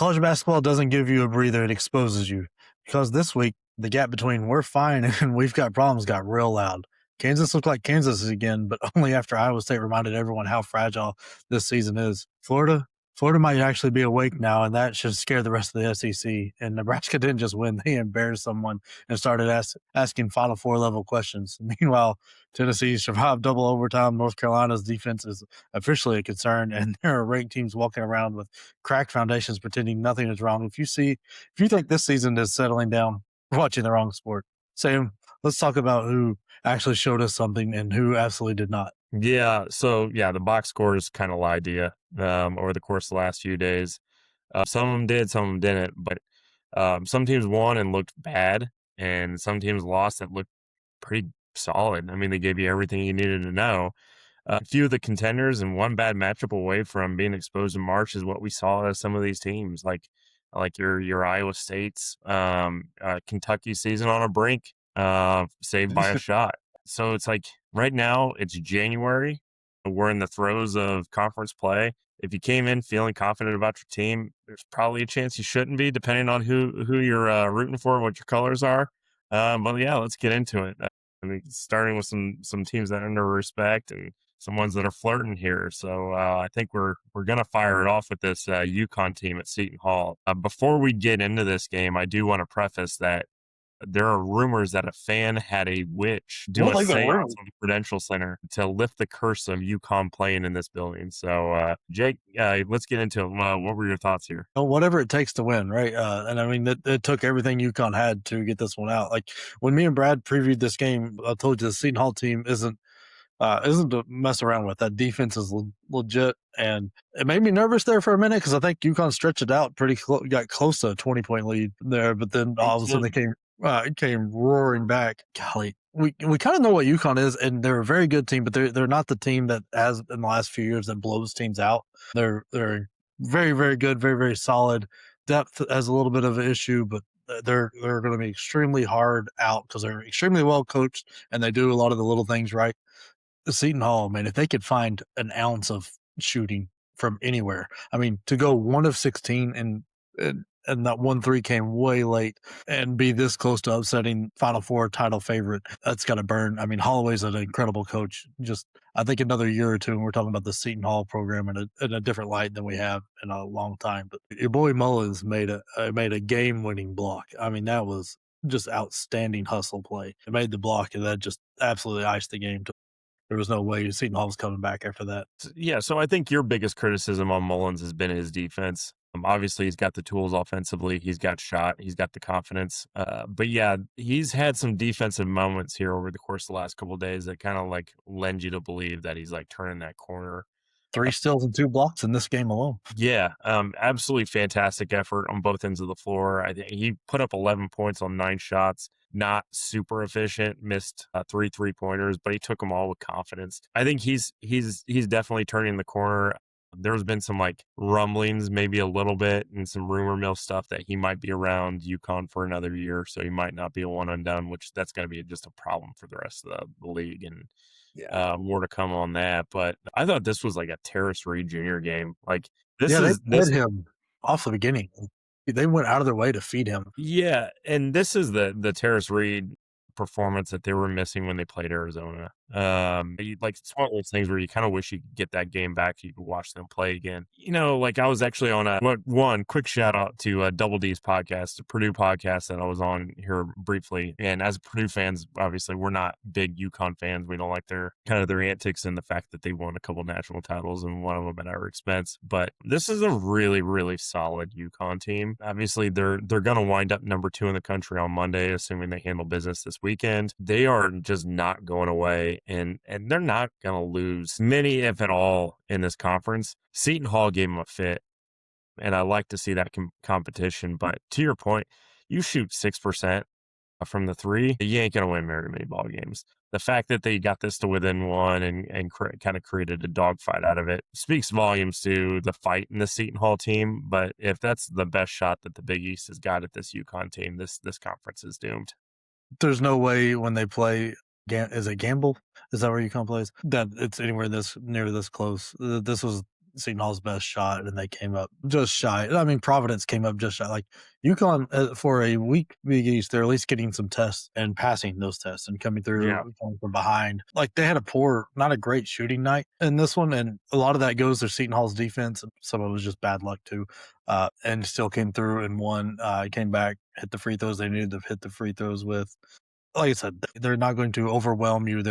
college basketball doesn't give you a breather, it exposes you. Because this week, the gap between we're fine and we've got problems got real loud. Kansas looked like Kansas again, but only after Iowa State reminded everyone how fragile this season is. Florida might actually be awake now, and that should scare the rest of the SEC. And Nebraska didn't just win; they embarrassed someone and started asking Final Four level questions. Meanwhile, Tennessee survived double overtime. North Carolina's defense is officially a concern, and there are ranked teams walking around with cracked foundations, pretending nothing is wrong. If you think this season is settling down, you're watching the wrong sport. Sam, let's talk about who actually showed us something and who absolutely did not. Yeah. So, the box scores kind of lied to you over the course of the last few days. Some of them did, some of them didn't. But some teams won and looked bad, and some teams lost that looked pretty solid. I mean, they gave you everything you needed to know. A few of the contenders and one bad matchup away from being exposed in March is what we saw as some of these teams, like your Iowa States, Kentucky season on a brink, saved by a shot. So it's like right now it's January. We're in the throes of conference play. If you came in feeling confident about your team, there's probably a chance you shouldn't be, depending on who you're rooting for, what your colors are. But yeah, let's get into it. I mean, starting with some teams that are under respect and some ones that are flirting here. So I think we're gonna fire it off with this UConn team at Seton Hall. Before we get into this game, I do want to preface that there are rumors that a fan had a witch do a seance on the Prudential Center to lift the curse of UConn playing in this building. So, Jake, let's get into it. What were your thoughts here? Well, whatever it takes to win, right? And I mean, it took everything UConn had to get this one out. Like when me and Brad previewed this game, I told you the Seton Hall team isn't to mess around with. That defense is legit, and it made me nervous there for a minute because I think UConn stretched it out pretty got close to a 20-point lead there, but then all of a sudden they came roaring back. Golly, we kind of know what UConn is, and they're a very good team, but they're not the team that has in the last few years that blows teams out. They're very, very good, very, very solid. Depth has a little bit of an issue, but they're going to be extremely hard out because they're extremely well coached and they do a lot of the little things right. Seton Hall, man, if they could find an ounce of shooting from anywhere, I mean, to go 1 of 16 and that 1-3 came way late and be this close to upsetting Final Four title favorite, that's got to burn. I mean, Holloway's an incredible coach. Just, I think another year or two, and we're talking about the Seton Hall program in a different light than we have in a long time. But your boy Mullins made a game-winning block. I mean, that was just outstanding hustle play. It made the block, and that just absolutely iced the game. There was no way Seton Hall was coming back after that. Yeah, so I think your biggest criticism on Mullins has been his defense. Obviously, he's got the tools offensively. He's got shot. He's got the confidence. But yeah, he's had some defensive moments here over the course of the last couple of days that kind of like lend you to believe that he's like turning that corner. 3 steals and 2 blocks in this game alone. Yeah, absolutely fantastic effort on both ends of the floor. I think he put up 11 points on 9 shots. Not super efficient, missed 3 3-pointers, but he took them all with confidence. I think he's definitely turning the corner. There's been some like rumblings, maybe a little bit, and some rumor mill stuff that he might be around UConn for another year, so he might not be a one and done, which that's going to be just a problem for the rest of the league. And more to come on that. But I thought this was like a Terrace Reed Jr. game. Like they fed him off the beginning. They went out of their way to feed him. Yeah, and this is the Terrace Reed performance that they were missing when they played Arizona. Like it's one of those things where you kind of wish you could get that game back so you could watch them play again. You know, like I was actually on one quick shout out to Double D's podcast, a Purdue podcast that I was on here briefly. And as Purdue fans, obviously we're not big UConn fans. We don't like their antics and the fact that they won a couple national titles and one of them at our expense. But this is a really, really solid UConn team. Obviously they're going to wind up number 2 in the country on Monday, assuming they handle business this weekend. They are just not going away. And they're not going to lose many, if at all, in this conference. Seton Hall gave them a fit, and I like to see that competition. But to your point, you shoot 6% from the 3, you ain't going to win very many ball games. The fact that they got this to within 1 and kind of created a dogfight out of it speaks volumes to the fight in the Seton Hall team. But if that's the best shot that the Big East has got at this UConn team, this conference is doomed. There's no way when they play. Is it Gamble? Is that where UConn plays? That it's anywhere near this close. This was Seton Hall's best shot, and they came up just shy. I mean, Providence came up just shy. Like UConn, for a weak Big East, they're at least getting some tests and passing those tests and coming Yeah. through coming from behind. Like they had a poor, not a great shooting night in this one, and a lot of that goes to Seton Hall's defense. Some of it was just bad luck too, and still came through and won. Came back, hit the free throws they needed to hit the free throws with. Like I said, they're not going to overwhelm you.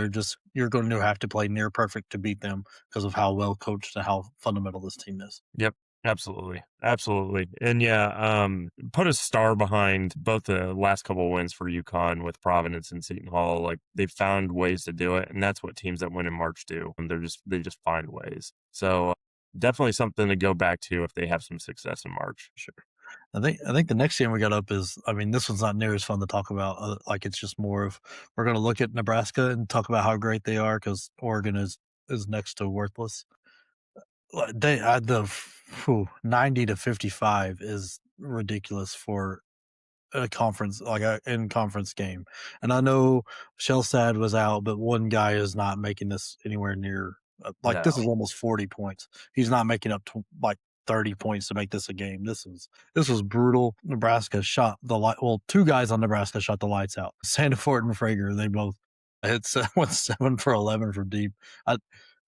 You're going to have to play near perfect to beat them because of how well coached and how fundamental this team is. Yep. Absolutely. Absolutely. And yeah, put a star behind both the last couple of wins for UConn with Providence and Seton Hall. Like they found ways to do it. And that's what teams that win in March do. And they just find ways. So definitely something to go back to if they have some success in March. Sure. I think the next game we got up is, I mean, this one's not near as fun to talk about. Like it's just more of, we're going to look at Nebraska and talk about how great they are because Oregon is next to worthless. They 90 to 55 is ridiculous for a conference, like a in conference game. And I know Shellstad was out, but one guy is not making this anywhere near. Like this No. is almost 40 points. He's not making up like 30 points to make this a game. This was brutal. Nebraska shot the light. Well, two guys on Nebraska shot the lights out. Sandiford and Frager. They both went 7 for 11 from deep. I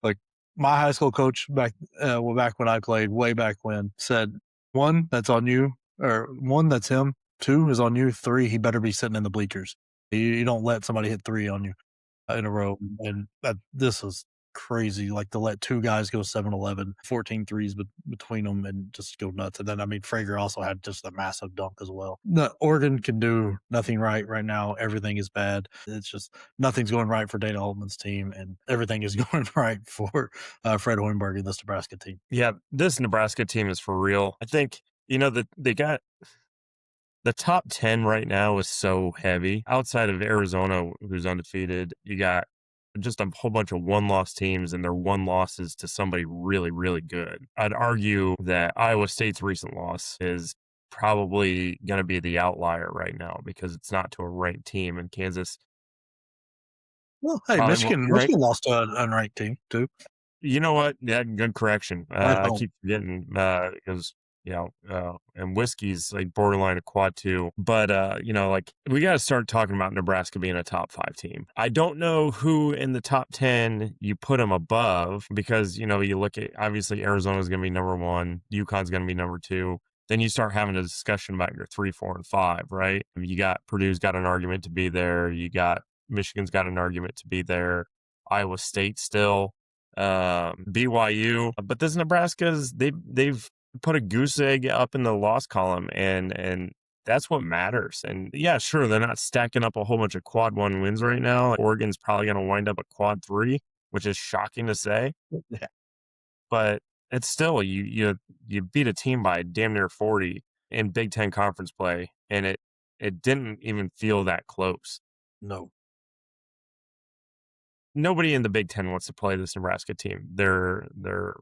like my high school coach back when I played, way back when, said, one, that's on you, or one, that's him. Two is on you. Three, he better be sitting in the bleachers. You don't let somebody hit three on you in a row. And this is crazy. Like to let two guys go 7-11, 14 threes between them and just go nuts. And then, I mean, Frager also had just a massive dunk as well. No, Oregon can do nothing right now. Everything is bad. It's just nothing's going right for Dana Altman's team, and everything is going right for Fred Hoiberg and this Nebraska team. Yeah, this Nebraska team is for real. I think, that they got the top 10 right now is so heavy. Outside of Arizona, who's undefeated, you got just a whole bunch of one-loss teams, and their one losses to somebody really, really good. I'd argue that Iowa State's recent loss is probably going to be the outlier right now because it's not to a ranked team, and Kansas Well, hey, probably won't be ranked. Michigan lost to an unranked team too You know what? Yeah, good correction. at I home. keep forgetting because and whiskey's like borderline a quad two. But like we got to start talking about Nebraska being a top 5 team. I don't know who in the top 10 you put them above because you look at, obviously Arizona's going to be number 1, UConn's going to be number 2. Then you start having a discussion about your 3, 4, and 5, right? You got Purdue's got an argument to be there. You got Michigan's got an argument to be there. Iowa State still. BYU, but this Nebraska's they've put a goose egg up in the loss column, and that's what matters. And yeah, sure, they're not stacking up a whole bunch of quad 1 wins right now. Oregon's probably going to wind up a quad 3, which is shocking to say, Yeah. but it's still you beat a team by damn near 40 in Big Ten conference play, and it didn't even feel that close. No. Nobody in the Big Ten wants to play this Nebraska team. They're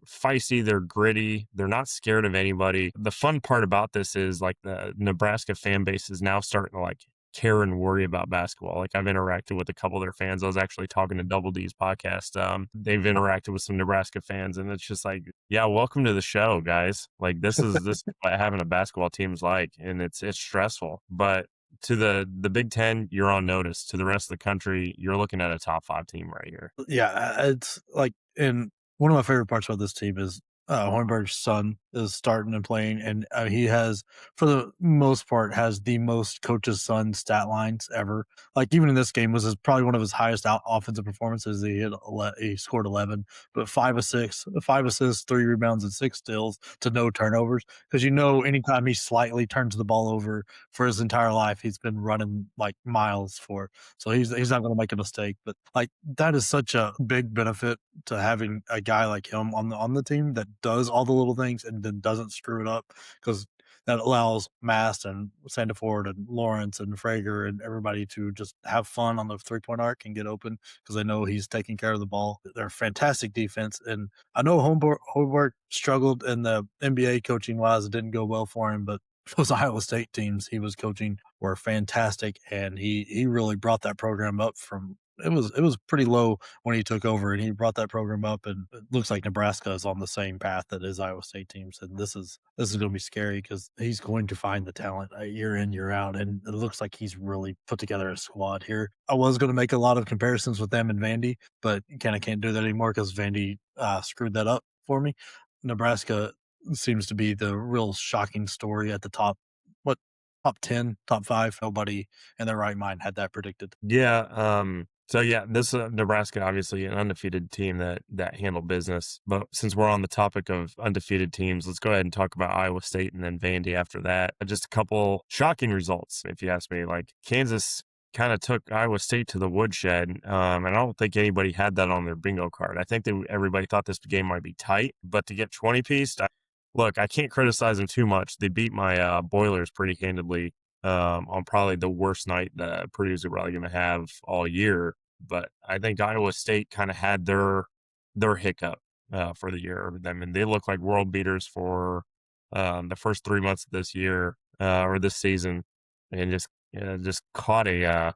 feisty, they're gritty, they're not scared of anybody. The fun part about this is like the Nebraska fan base is now starting to like care and worry about basketball. Like I've interacted with a couple of their fans. I was actually talking to Double D's podcast. They've interacted with some Nebraska fans, and it's just like, yeah, welcome to the show, guys. Like this is what having a basketball team is like, and it's stressful, but to the Big Ten, you're on notice. To the rest of the country, you're looking at a top 5 team right here. Yeah, it's like, and one of my favorite parts about this team is Hornberg's son is starting and playing, and he has, for the most part, has the most coach's son stat lines ever. Like even in this game, probably one of his highest offensive performances. He scored 11, but 5 assists, 3 rebounds, and 6 steals to no turnovers. Because anytime he slightly turns the ball over for his entire life, he's been running like miles for. So he's not going to make a mistake. But like that is such a big benefit to having a guy like him on the team that does all the little things and then doesn't screw it up, because that allows Mast and Sandiford and Lawrence and Frager and everybody to just have fun on the 3-point arc and get open because they know he's taking care of the ball. They're fantastic defense, and I know Hoiberg struggled in the NBA coaching wise. It didn't go well for him, but those Iowa State teams he was coaching were fantastic, and he really brought that program up from it was pretty low when he took over, and he brought that program up, and it looks like Nebraska is on the same path that his Iowa State team. And this is going to be scary because he's going to find the talent year in year out, and it looks like he's really put together a squad here. I was going to make a lot of comparisons with them and Vandy, but kind of can't do that anymore because Vandy screwed that up for me. Nebraska seems to be the real shocking story at the top. What top 10, top 5? Nobody in their right mind had that predicted. Yeah. So yeah, this Nebraska obviously an undefeated team that handled business. But since we're on the topic of undefeated teams, let's go ahead and talk about Iowa State and then Vandy after that. Just a couple shocking results, if you ask me. Like Kansas kind of took Iowa State to the woodshed, and I don't think anybody had that on their bingo card. I think everybody thought this game might be tight, but to get 20-pieced, look, I can't criticize them too much. They beat my Boilers pretty handedly on probably the worst night that Purdue's probably going to have all year. But I think Iowa State kind of had their hiccup for the year. I mean, they look like world beaters for the first 3 months of this year or this season, and just caught a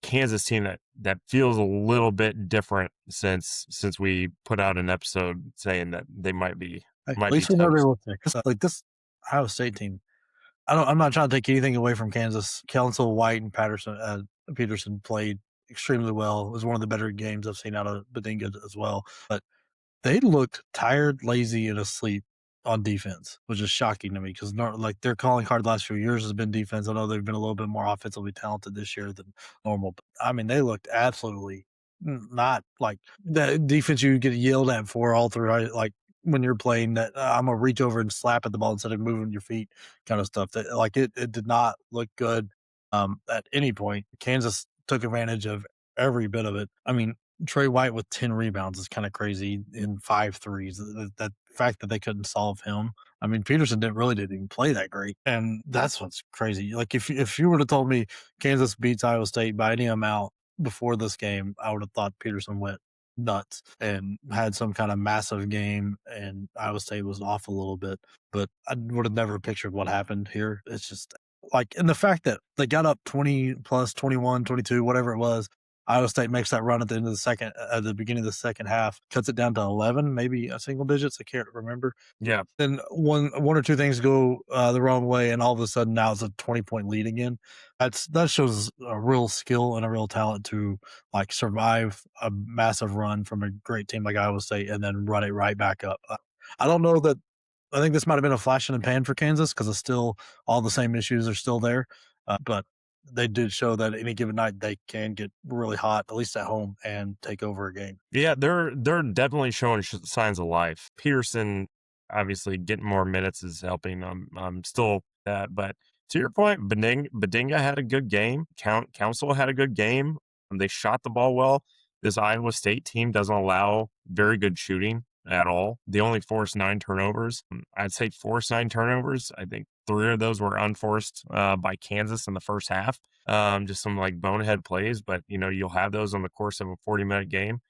Kansas team that feels a little bit different since we put out an episode saying that they might be At might be least we know toast. realistic. Like this Iowa State team. I'm not trying to take anything away from Kansas. Council, White, and Peterson played extremely well. It was one of the better games I've seen out of Bedinga as well. But they looked tired, lazy, and asleep on defense, which is shocking to me because like their calling card the last few years has been defense. I know they've been a little bit more offensively talented this year than normal. But, I mean, they looked absolutely not like the defense you get yelled at for all through. Right? Like when you're playing that, I'm gonna reach over and slap at the ball instead of moving your feet, kind of stuff. That like it did not look good at any point. Kansas took advantage of every bit of it. I mean, Trey White with 10 rebounds is kind of crazy in 5 threes. That fact that they couldn't solve him. I mean, Peterson didn't even play that great, and that's what's crazy. Like if you would have told me Kansas beats Iowa State by any amount before this game, I would have thought Peterson went nuts and had some kind of massive game, and Iowa State was off a little bit. But I would have never pictured what happened here. It's just like, and the fact that they got up 20 plus 21, 22, whatever it was, Iowa State makes that run at the end of the at the beginning of the second half, cuts it down to 11, maybe a single digits. I can't remember. Yeah. Then one or two things go the wrong way, and all of a sudden now it's a 20-point lead again. That shows a real skill and a real talent to like survive a massive run from a great team like Iowa State and then run it right back up. I don't know that. I think this might have been a flash in the pan for Kansas because it's still all the same issues are still there, but they did show that any given night they can get really hot, at least at home, and take over a game. Yeah, they're definitely showing signs of life. Peterson obviously getting more minutes is helping. I'm still that, but to your point, Bedinga had a good game. Council had a good game. They shot the ball well. This Iowa State team doesn't allow very good shooting at all. They only forced 9 turnovers. I'd say forced 9 turnovers. I think 3 of those were unforced by Kansas in the first half. Just some like bonehead plays, but you'll have those on the course of a 40-minute game.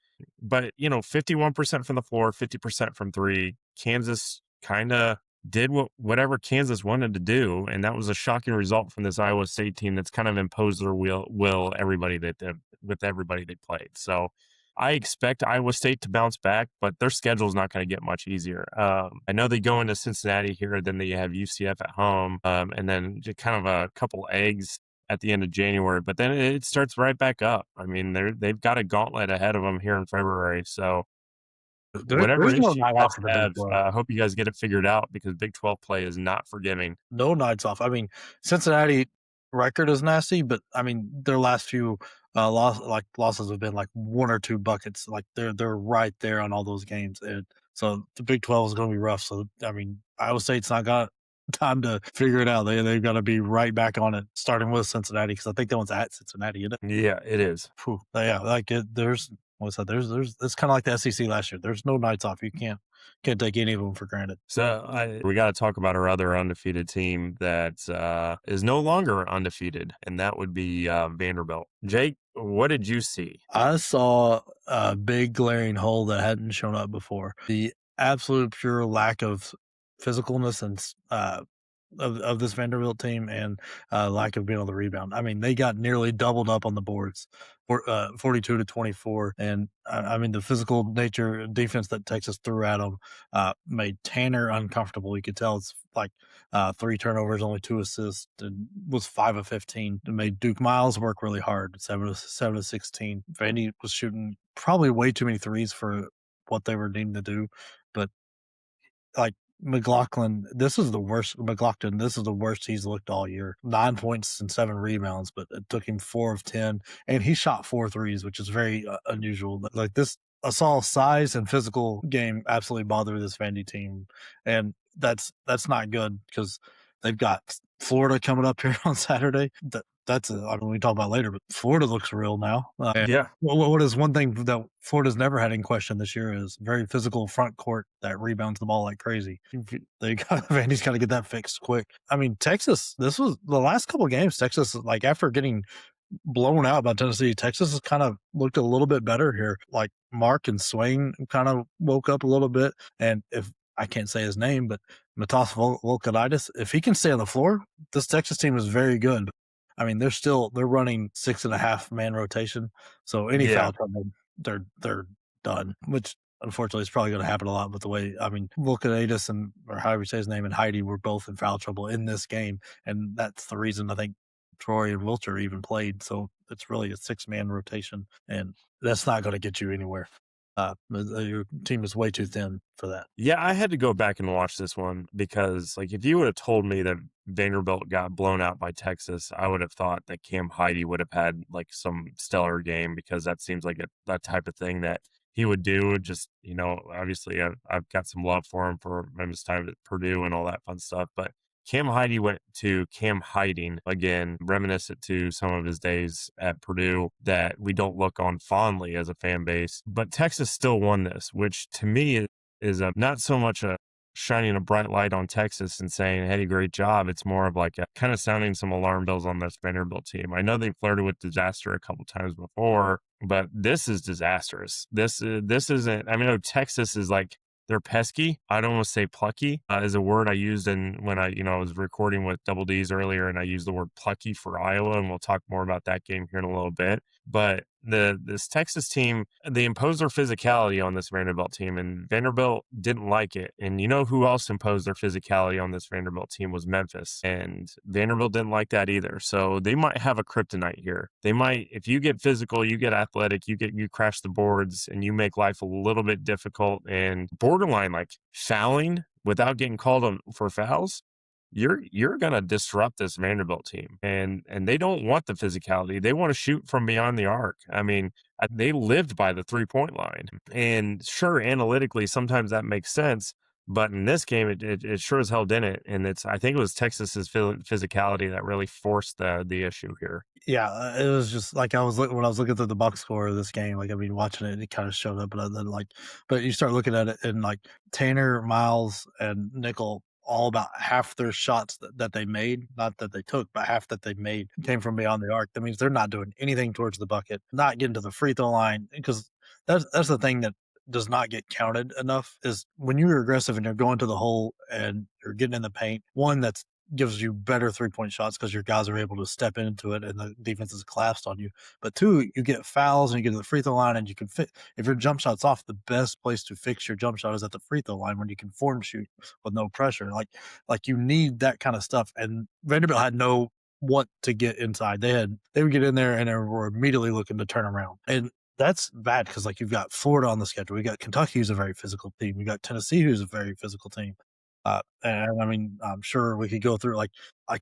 But 51% from the floor, 50% from 3. Kansas kind of did whatever Kansas wanted to do, and that was a shocking result from this Iowa State team that's kind of imposed their will with everybody they played. So I expect Iowa State to bounce back, but their schedule is not going to get much easier. I know they go into Cincinnati here, then they have UCF at home, and then just kind of a couple eggs at the end of January, but then it starts right back up. I mean, they've got a gauntlet ahead of them here in February. So whatever There's no issue you night guys off in the Big have, 12. I hope you guys get it figured out because Big 12 play is not forgiving. No nights off. I mean, Cincinnati record is nasty, but I mean their last few losses have been like 1 or 2 buckets. Like they're right there on all those games, and so the Big 12 is going to be rough. So I mean, Iowa State's not got time to figure it out. They've got to be right back on it, starting with Cincinnati because I think that one's at Cincinnati. Isn't it? Yeah, it is. Phew. Yeah, like there's what's that? There's it's kind of like the SEC last year. There's no nights off. You can't take any of them for granted. So we got to talk about our other undefeated team that is no longer undefeated, and that would be Vanderbilt. Jake, what did you see? I saw a big glaring hole that hadn't shown up before. The absolute pure lack of physicalness and of this Vanderbilt team and lack of being able to rebound. I mean, they got nearly doubled up on the boards, 42-24, and I mean the physical nature defense that Texas threw at them made Tanner uncomfortable. You could tell it's like 3 turnovers, only 2 assists, and was 5 of 15. It made Duke Miles work really hard, 7 of 16. Vandy was shooting probably way too many threes for what they were needing to do, but like McLaughlin, this is the worst he's looked all year. 9 points and 7 rebounds, but it took him 4 of 10, and he shot 4 threes, which is very unusual. Like this, I saw size and physical game absolutely bother this Vandy team, and that's not good because they've got Florida coming up here on Saturday. I mean, we talk about later, but Florida looks real now. Yeah. What is one thing that Florida's never had in question this year is very physical front court that rebounds the ball like crazy. Vandy's got to get that fixed quick. I mean, Texas, this was the last couple of games. Texas, like after getting blown out by Tennessee, Texas has kind of looked a little bit better here. Like Mark and Swain kind of woke up a little bit. And if I can't say his name, but Matas Volkanitis, if he can stay on the floor, this Texas team is very good. I mean, they're running 6.5 man rotation. So any Yeah. foul trouble, they're done, which unfortunately is probably going to happen a lot with the way, I mean, Volkanitis or however you say his name, and Heidi were both in foul trouble in this game. And that's the reason I think Troy and Wilcher even played. So it's really a 6-man rotation, and that's not going to get you anywhere. Your team is way too thin for that. Yeah, I had to go back and watch this one because, like, if you would have told me that Vanderbilt got blown out by Texas, I would have thought that Cam Heidi would have had like some stellar game because that seems like that type of thing that he would do. Just, obviously I've got some love for him for his time at Purdue and all that fun stuff, but Cam Heidi went to Cam Hiding again, reminiscent to some of his days at Purdue that we don't look on fondly as a fan base. But Texas still won this, which to me is not so much a shining a bright light on Texas and saying, hey, great job. It's more of like kind of sounding some alarm bells on this Vanderbilt team. I know they flirted with disaster a couple times before, but this is disastrous. This isn't, I mean, Texas is like, they're pesky. I don't want to say plucky is a word I used when I was recording with Double D's earlier, and I used the word plucky for Iowa, and we'll talk more about that game here in a little bit. But this Texas team, they imposed their physicality on this Vanderbilt team, and Vanderbilt didn't like it. And you know who else imposed their physicality on this Vanderbilt team was Memphis, and Vanderbilt didn't like that either. So they might have a kryptonite here. They might, if you get physical, you get athletic, you crash the boards, and you make life a little bit difficult and borderline like fouling without getting called on for fouls. You're gonna disrupt this Vanderbilt team, and they don't want the physicality. They want to shoot from beyond the arc. I mean, they lived by the 3-point line, and sure, analytically, sometimes that makes sense. But in this game, it sure as hell didn't, and I think it was Texas's physicality that really forced the issue here. Yeah, it was just like when I was looking through the box score of this game. Like I mean, watching it, it kind of showed up, and then but you start looking at it, and like Tanner, Miles, and Nickel, all about half their shots that they made, not that they took, but half that they made came from beyond the arc. That means they're not doing anything towards the bucket, not getting to the free throw line, because that's the thing that does not get counted enough is when you're aggressive and you're going to the hole and you're getting in the paint. One, that's gives you better 3-point shots because your guys are able to step into it and the defense is collapsed on you. But two, you get fouls and you get to the free throw line and you can fit. If your jump shot's off, the best place to fix your jump shot is at the free throw line when you can form shoot with no pressure. Like you need that kind of stuff. And Vanderbilt had no what to get inside. They would get in there and they were immediately looking to turn around. And that's bad because like you've got Florida on the schedule. We got Kentucky, who's a very physical team. We got Tennessee, who's a very physical team. And I mean, I'm sure we could go through like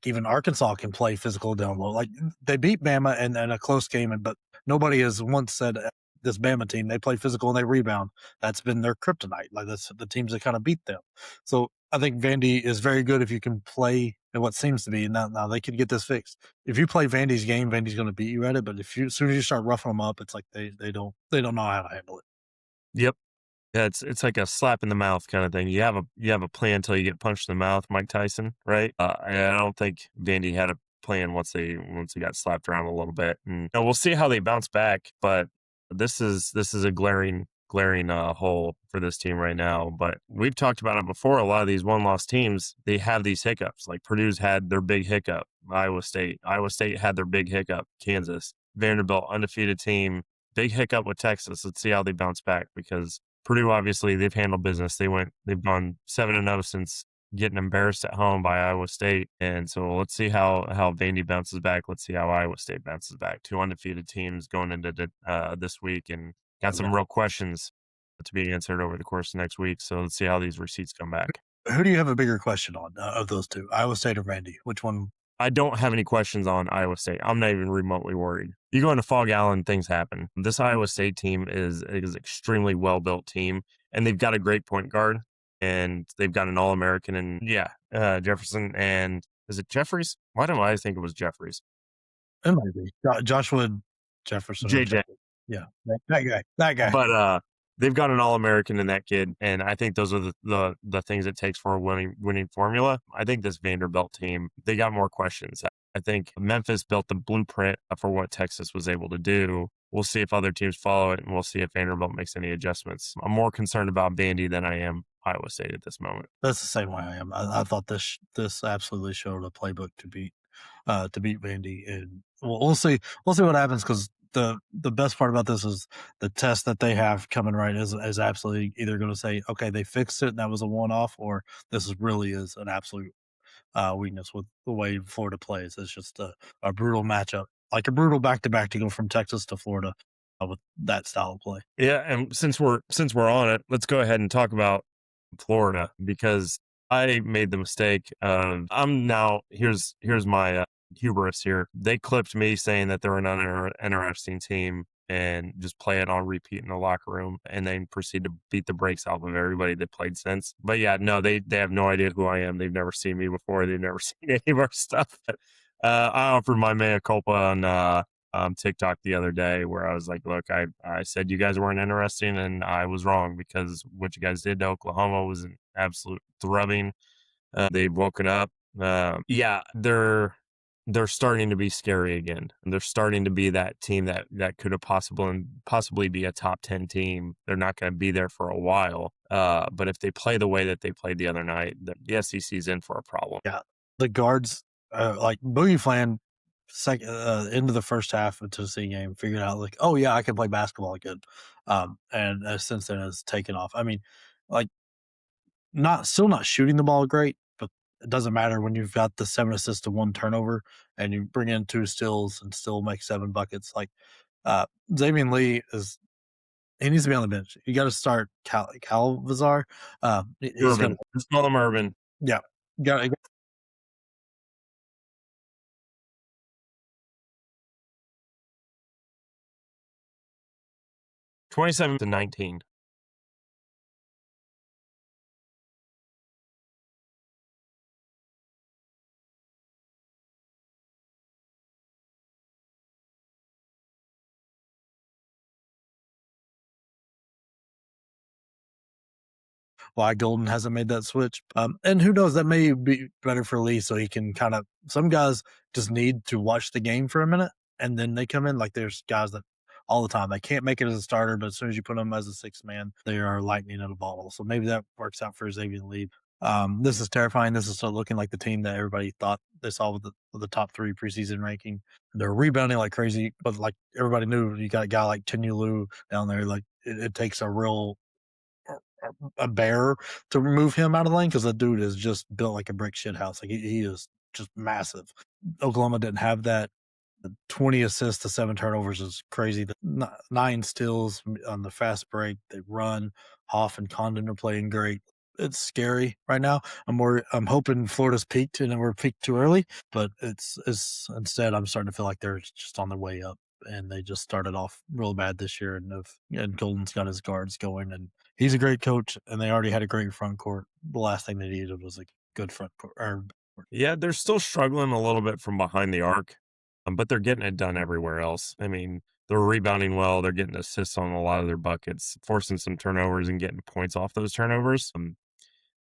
even Arkansas can play physical down low. Like they beat Bama in a close game, but nobody has once said this Bama team, they play physical and they rebound. That's been their kryptonite. Like that's the teams that kind of beat them. So I think Vandy is very good if you can play at what seems to be. Now they could get this fixed. If you play Vandy's game, Vandy's going to beat you at it. But as soon as you start roughing them up, it's like they don't know how to handle it. Yep. Yeah, it's like a slap in the mouth kind of thing. You have a plan until you get punched in the mouth, Mike Tyson, right? I don't think Vandy had a plan once they got slapped around a little bit, and we'll see how they bounce back. But this is a glaring glaring hole for this team right now. But we've talked about it before. A lot of these one-loss teams, they have these hiccups. Like Purdue's had their big hiccup. Iowa State. Iowa State had their big hiccup. Kansas. Vanderbilt, undefeated team. Big hiccup with Texas. Let's see how they bounce back because Purdue, obviously, they've handled business. They've gone 7-0 since getting embarrassed at home by Iowa State. And so let's see how Vandy bounces back. Let's see how Iowa State bounces back. Two undefeated teams going into this week and got some real questions to be answered over the course of next week. So let's see how these receipts come back. Who do you have a bigger question on of those two, Iowa State or Vandy? Which one? I don't have any questions on Iowa State. I'm not even remotely worried. You go into Fog Allen, things happen. This Iowa State team is extremely well-built team, and they've got a great point guard, and they've got an All-American, and Jefferson, and is it Jeffries? Why don't I think it was Jeffries? It might be Joshua Jefferson. JJ. Yeah, that guy. But they've got an All-American in that kid, and I think those are the things it takes for a winning formula. I think this Vanderbilt team, they got more questions. I think Memphis built the blueprint for what Texas was able to do. We'll see if other teams follow it, and we'll see if Vanderbilt makes any adjustments. I'm more concerned about Vandy than I am Iowa State at this moment. That's the same way I am. I thought this absolutely showed a playbook to beat Vandy, and we'll see what happens because the best part about this is the test that they have coming right is absolutely either going to say, okay, they fixed it and that was a one-off, or this really is an absolute weakness with the way Florida plays. It's just a brutal matchup, like a brutal back-to-back to go from Texas to Florida with that style of play. Yeah, and since we're on it, let's go ahead and talk about Florida because I made the mistake of here's my hubris here. They clipped me saying that they're an uninteresting team and just play it on repeat in the locker room and then proceed to beat the brakes off of everybody that played since. But yeah, no, they have no idea who I am. They've never seen me before. They've never seen any of our stuff. I offered my mea culpa on TikTok the other day where I was like, look, I said you guys weren't interesting and I was wrong because what you guys did to Oklahoma was an absolute drubbing. They've woken up. They're starting to be scary again. They're starting to be that team that could have possibly be a top 10 team. They're not going to be there for a while. But if they play the way that they played the other night, the SEC's in for a problem. Yeah, the guards like Boogie Flan. Into the first half of the Tennessee game, figured out like, oh yeah, I can play basketball again, and since then has taken off. I mean, like, still not shooting the ball great, but it doesn't matter when you've got the 7 assists to 1 turnover and you bring in 2 steals and still make 7 buckets. Like, Xavier Lee he needs to be on the bench. You got to start Calvazar. Irvin. Just call him Irvin. Yeah, got 27-19. why Golden hasn't made that switch. And who knows, that may be better for Lee so he can kind of, some guys just need to watch the game for a minute and then they come in. Like there's guys that all the time, they can't make it as a starter, but as soon as you put them as a 6th man, they are lightning in a bottle. So maybe that works out for Xavier Lee. This is terrifying. This is still looking like the team that everybody thought they saw with the top 3 preseason ranking. They're rebounding like crazy, but like everybody knew, you got a guy like Tinyulu down there. Like it takes a bear to remove him out of the lane because the dude is just built like a brick shit house. Like he is just massive. Oklahoma didn't have that. 20 assists to 7 turnovers is crazy. 9 steals on the fast break. They run. Hoff and Condon are playing great. It's scary right now. I'm hoping Florida's peaked and we're peaked too early, but it's instead I'm starting to feel like they're just on their way up. And they just started off real bad this year, and Golden's got his guards going, and he's a great coach, and they already had a great front court. The last thing they needed was a good front court. Yeah, they're still struggling a little bit from behind the arc, but they're getting it done everywhere else. I mean, they're rebounding well. They're getting assists on a lot of their buckets, forcing some turnovers and getting points off those turnovers.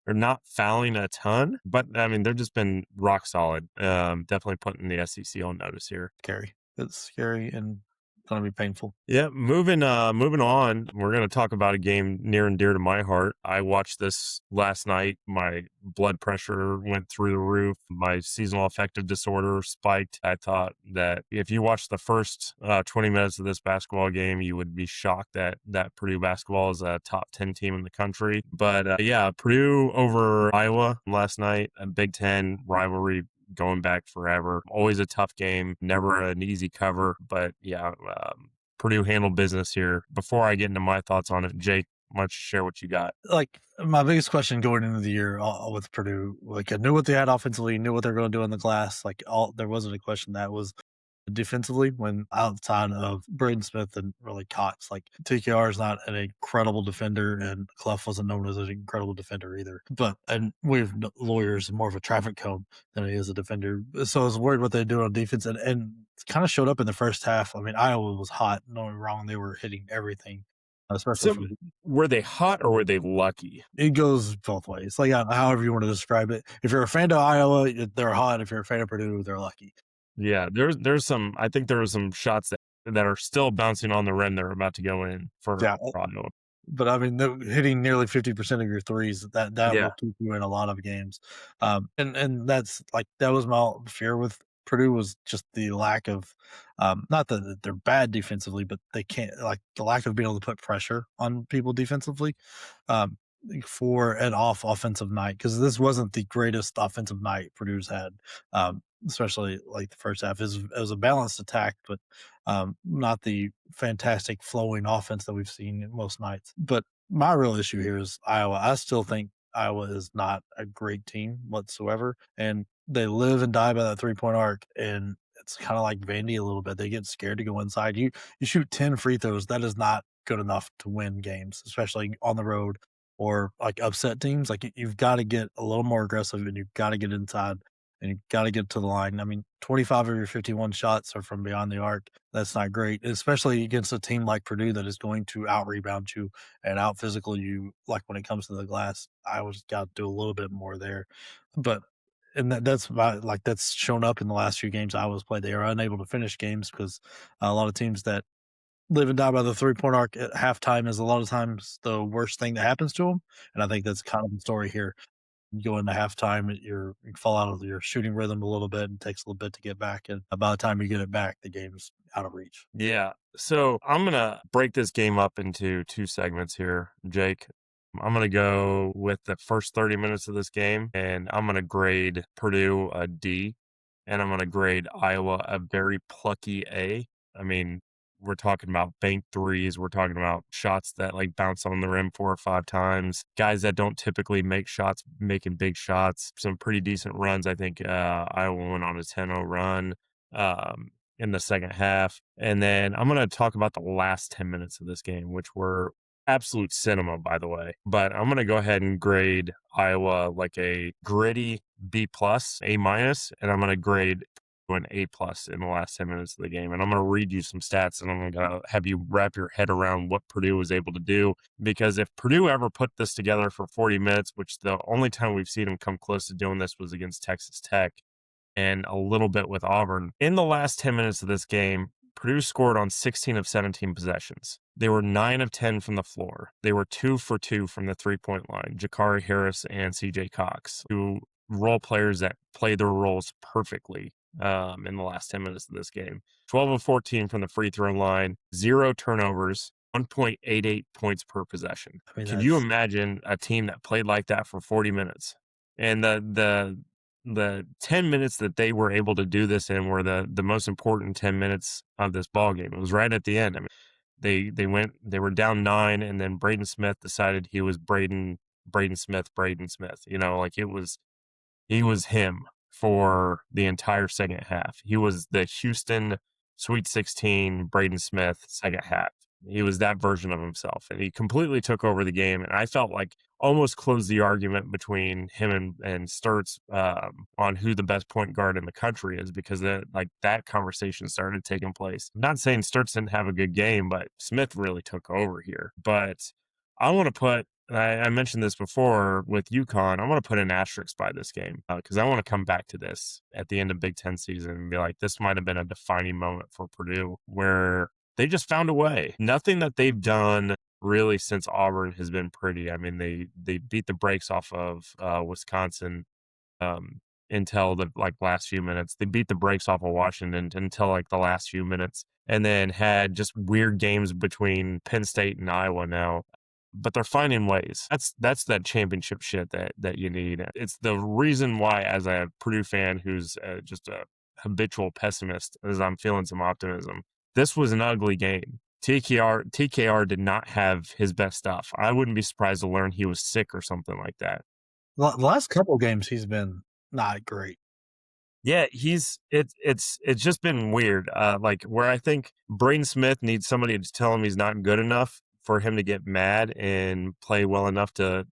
They're not fouling a ton, but I mean, they've just been rock solid. Definitely putting the SEC on notice here. Scary. It's scary, and going to be painful. Yeah, moving on, we're going to talk about a game near and dear to my heart. I watched this last night. My blood pressure went through the roof. My seasonal affective disorder spiked. I thought that if you watched the first 20 minutes of this basketball game, you would be shocked that Purdue basketball is a top 10 team in the country. But yeah, Purdue over Iowa last night, a Big Ten rivalry going back forever. Always a tough game, never an easy cover. But yeah, Purdue handled business here. Before I get into my thoughts on it, Jake, why don't you share what you got? Like my biggest question going into the year with Purdue, like I knew what they had offensively, knew what they're going to do in the glass. Like there wasn't a question that was defensively when outside of Braden Smith and really Cox. Like TKR is not an incredible defender, and Clough wasn't known as an incredible defender either. And we've lawyers more of a traffic cone than he is a defender. So I was worried what they do on defense, and it kind of showed up in the first half. I mean, Iowa was hot. No wrong, they were hitting everything, especially So, from were they hot or were they lucky? it goes both ways. Like however you want to describe it. If you're a fan of Iowa, they're hot. If you're a fan of Purdue, they're lucky. Yeah, there's some. I think there were some shots that are still bouncing on the rim that are about to go in for Yeah, Iowa. but I mean, hitting nearly 50% of your threes, that Yeah, will keep you in a lot of games. And that's like that was my fear with Purdue was just the lack of, not that they're bad defensively, but they can't like the lack of being able to put pressure on people defensively, um, for an offensive night because this wasn't the greatest offensive night Purdue's had, especially like the first half. It was a balanced attack, but not the fantastic flowing offense that we've seen most nights. But my real issue here is Iowa. I still think Iowa is not a great team whatsoever, and they live and die by that 3-point arc. And it's kind of like Vandy a little bit. They get scared to go inside. You shoot 10 free throws. That is not good enough to win games, especially on the road or like upset teams. Like you've got to get a little more aggressive and you've got to get inside and you've got to get to the line. I mean, 25 of your 51 shots are from beyond the arc. That's not great, especially against a team like Purdue that is going to out rebound you and out physical you. Like when it comes to the glass, I was got to do a little bit more there, but and that's shown up in the last few games I was played. They are unable to finish games because a lot of teams that live and die by the 3-point arc at halftime is a lot of times the worst thing that happens to them. And I think that's kind of the story here. You go into halftime, you fall out of your shooting rhythm a little bit and it takes a little bit to get back. And by the time you get it back, the game's out of reach. yeah. So I'm gonna break this game up into two segments here, Jake. I'm gonna go with the first 30 minutes of this game, and I'm gonna grade Purdue a D, and I'm gonna grade Iowa a very plucky A. I mean, we're talking about bank threes. We're talking about shots that like bounce on the rim 4 or 5 times. Guys that don't typically make shots, making big shots. Some pretty decent runs. I think Iowa went on a 10-0 run in the second half. And then I'm going to talk about the last 10 minutes of this game, which were absolute cinema, by the way. But I'm going to go ahead and grade Iowa like a gritty B plus, A minus, and I'm going to grade an A plus in the last 10 minutes of the game. And I'm going to read you some stats and I'm going to have you wrap your head around what Purdue was able to do. Because if Purdue ever put this together for 40 minutes, which the only time we've seen them come close to doing this was against Texas Tech and a little bit with Auburn. In the last 10 minutes of this game, Purdue scored on 16 of 17 possessions. They were 9 of 10 from the floor. They were 2 for 2 from the three-point line, Jakari Harris and CJ Cox, two role players that play their roles perfectly in the last 10 minutes of this game. 12 of 14 from the free throw line, 0 turnovers, 1.88 points per possession. I mean, Can you that's imagine a team that played like that for 40 minutes? And the 10 minutes that they were able to do this in were the most important 10 minutes of this ball game. It was right at the end. I mean, they were down 9 and then Braden Smith decided he was Braden Smith. You know, like he was him for the entire second half. He was the Houston Sweet 16 Braden Smith second half. He was that version of himself, and he completely took over the game. And I felt like almost closed the argument between him and Sturtz on who the best point guard in the country is, because that conversation started taking place. I'm not saying Sturtz didn't have a good game, but Smith really took over here. But I want to put, I mentioned this before with UConn, I want to put an asterisk by this game because I want to come back to this at the end of Big Ten season and be like, this might have been a defining moment for Purdue where they just found a way. Nothing that they've done really since Auburn has been pretty. I mean, they beat the brakes off of Wisconsin um, until the last few minutes. They beat the brakes off of Washington until the last few minutes, and then had just weird games between Penn State and Iowa now. But they're finding ways. That's that championship shit that you need. It's the reason why, as a Purdue fan who's just a habitual pessimist, as I'm feeling some optimism. This was an ugly game. TKR did not have his best stuff. I wouldn't be surprised to learn he was sick or something like that. The last couple games, he's been not great. Yeah, it's just been weird. Where I think Braden Smith needs somebody to tell him he's not good enough for him to get mad and play well enough to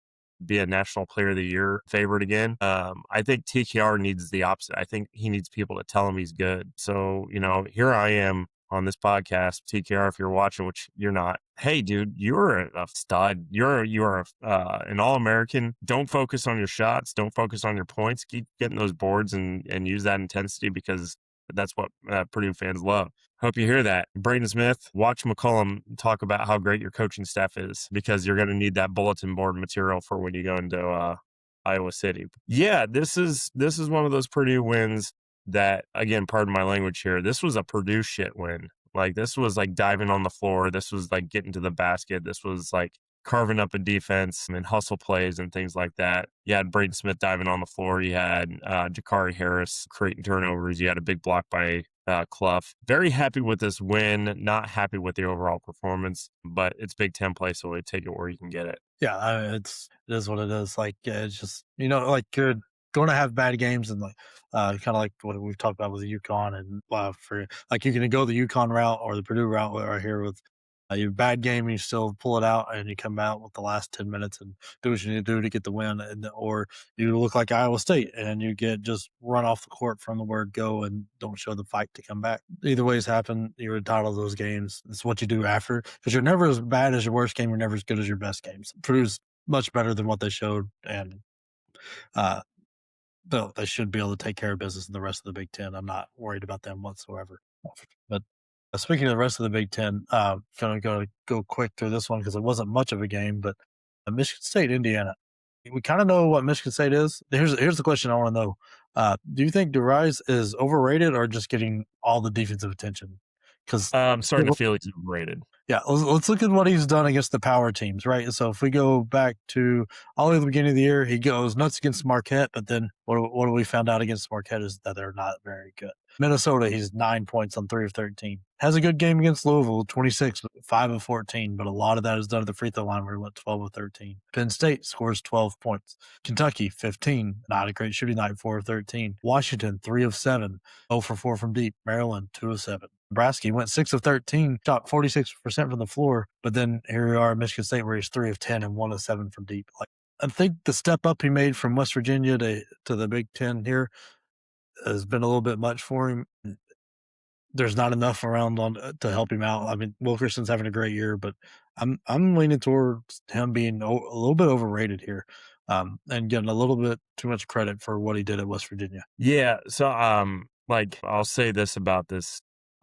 be a National Player of the Year favorite again. I think TKR needs the opposite. I think he needs people to tell him he's good. So, here I am on this podcast, TKR, if you're watching, which you're not. Hey, dude, you're a stud. You're an All-American. Don't focus on your shots. Don't focus on your points. Keep getting those boards and use that intensity, because that's what Purdue fans love. Hope you hear that. Braden Smith, watch McCollum talk about how great your coaching staff is, because you're going to need that bulletin board material for when you go into Iowa City. Yeah, this is one of those Purdue wins that, again, pardon my language here, this was a Purdue shit win. This was diving on the floor. This was getting to the basket. This was carving up a defense and hustle plays and things like that. You had Braden Smith diving on the floor. You had Jakari Harris creating turnovers. You had a big block by Clough. Very happy with this win. Not happy with the overall performance, but it's Big Ten play, so we take it where you can get it. Yeah, it is what it is. It's just, you're going to have bad games, and kind of like what we've talked about with the UConn, and for you can go the UConn route or the Purdue route right here with your bad game, and you still pull it out, and you come out with the last 10 minutes and do what you need to do to get the win, or you look like Iowa State and you get just run off the court from the word go and don't show the fight to come back. Either ways happen. You're entitled to those games. It's what you do after, because you're never as bad as your worst game. You're never as good as your best games. Purdue's much better than what they showed, and they should be able to take care of business in the rest of the Big Ten. I'm not worried about them whatsoever. But speaking of the rest of the Big Ten, kind of going to go quick through this one because it wasn't much of a game, but Michigan State, Indiana. We kind of know what Michigan State is. Here's the question I want to know. Do you think DeVries is overrated or just getting all the defensive attention? Because I'm starting to feel he's overrated. Yeah, let's look at what he's done against the power teams, right? So if we go back to all the way at the beginning of the year, he goes nuts against Marquette, but then what we found out against Marquette is that they're not very good. Minnesota, he's 9 points on 3 of 13. Has a good game against Louisville, 26, 5 of 14, but a lot of that is done at the free throw line where he went 12 of 13. Penn State scores 12 points. Kentucky, 15, not a great shooting night, 4 of 13. Washington, 3 of 7, 0 for 4 from deep. Maryland, 2 of 7. Nebraska, he went 6 of 13, shot 46% from the floor, but then here we are at Michigan State where he's 3 of 10 and 1 of 7 from deep. I think the step up he made from West Virginia to the Big Ten here has been a little bit much for him. There's not enough around to help him out. I mean, Wilkerson's having a great year, but I'm leaning towards him being a little bit overrated here, and getting a little bit too much credit for what he did at West Virginia. Yeah, so I'll say this about this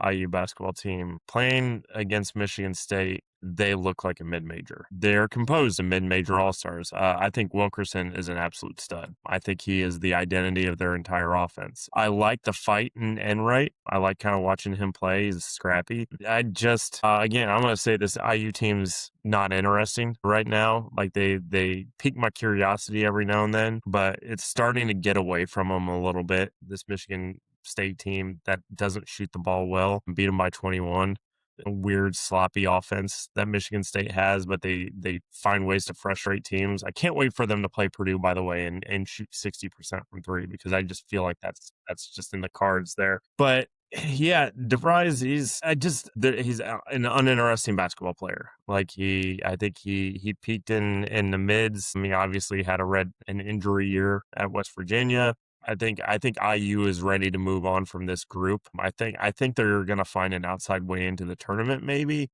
IU basketball team. Playing against Michigan State, they look like a mid-major. They're composed of mid-major all-stars. I think Wilkerson is an absolute stud. I think he is the identity of their entire offense. I like the fight in Enright. I like kind of watching him play. He's scrappy. I just, again, I'm going to say this IU team's not interesting right now. They pique my curiosity every now and then, but it's starting to get away from them a little bit. This Michigan State team that doesn't shoot the ball well, beat them by 21. A weird, sloppy offense that Michigan State has, but they find ways to frustrate teams. I can't wait for them to play Purdue, by the way, and shoot 60% from three, because I just feel like that's just in the cards there. But yeah, DeVries, he's an uninteresting basketball player. I think he peaked in the mids. I mean, obviously had an injury year at West Virginia. I think IU is ready to move on from this group. I think they're going to find an outside way into the tournament. Maybe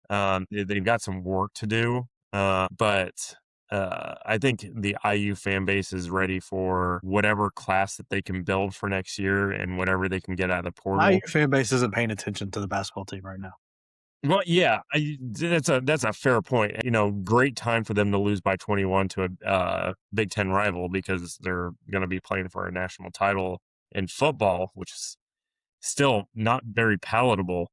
they've got some work to do, but I think the IU fan base is ready for whatever class that they can build for next year and whatever they can get out of the portal. IU fan base isn't paying attention to the basketball team right now. Well, yeah, that's a fair point. Great time for them to lose by 21 to a Big Ten rival because they're going to be playing for a national title in football, which is still not very palatable.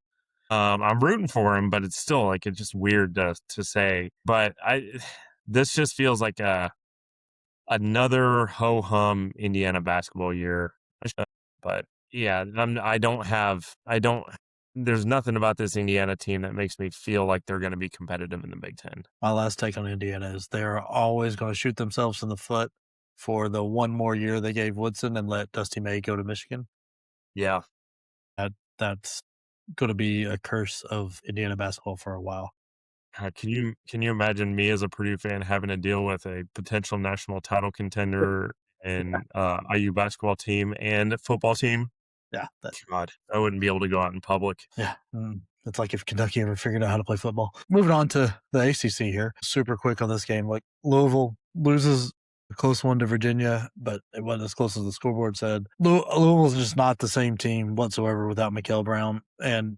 I'm rooting for him, but it's still like it's just weird to say. But this just feels like another ho hum Indiana basketball year. But yeah, I don't. There's nothing about this Indiana team that makes me feel like they're going to be competitive in the Big Ten. My last take on Indiana is they're always going to shoot themselves in the foot for the one more year they gave Woodson and let Dusty May go to Michigan. Yeah. That's going to be a curse of Indiana basketball for a while. Can you imagine me as a Purdue fan having to deal with a potential national title contender and IU basketball team and football team? Yeah, God, I wouldn't be able to go out in public. yeah. It's like if Kentucky ever figured out how to play football. Moving on to the ACC here, super quick on this game. Like Louisville loses a close one to Virginia, but it wasn't as close as the scoreboard said. Louisville's just not the same team whatsoever without Mikael Brown, and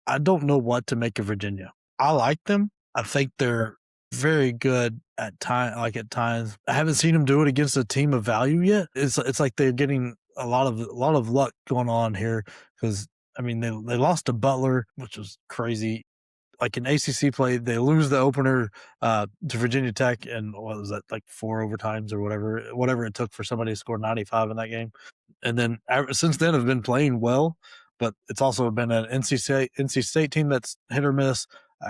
I don't know what to make of Virginia. I like them. I think they're very good at time. Like at times, I haven't seen them do it against a team of value yet. It's like they're getting a lot of luck going on here because I mean, they lost to Butler, which was crazy. Like in ACC play, they lose the opener to Virginia Tech, and what was that, like 4 overtimes or whatever it took for somebody to score 95 in that game. And then since then, have been playing well, but it's also been an NC State team that's hit or miss.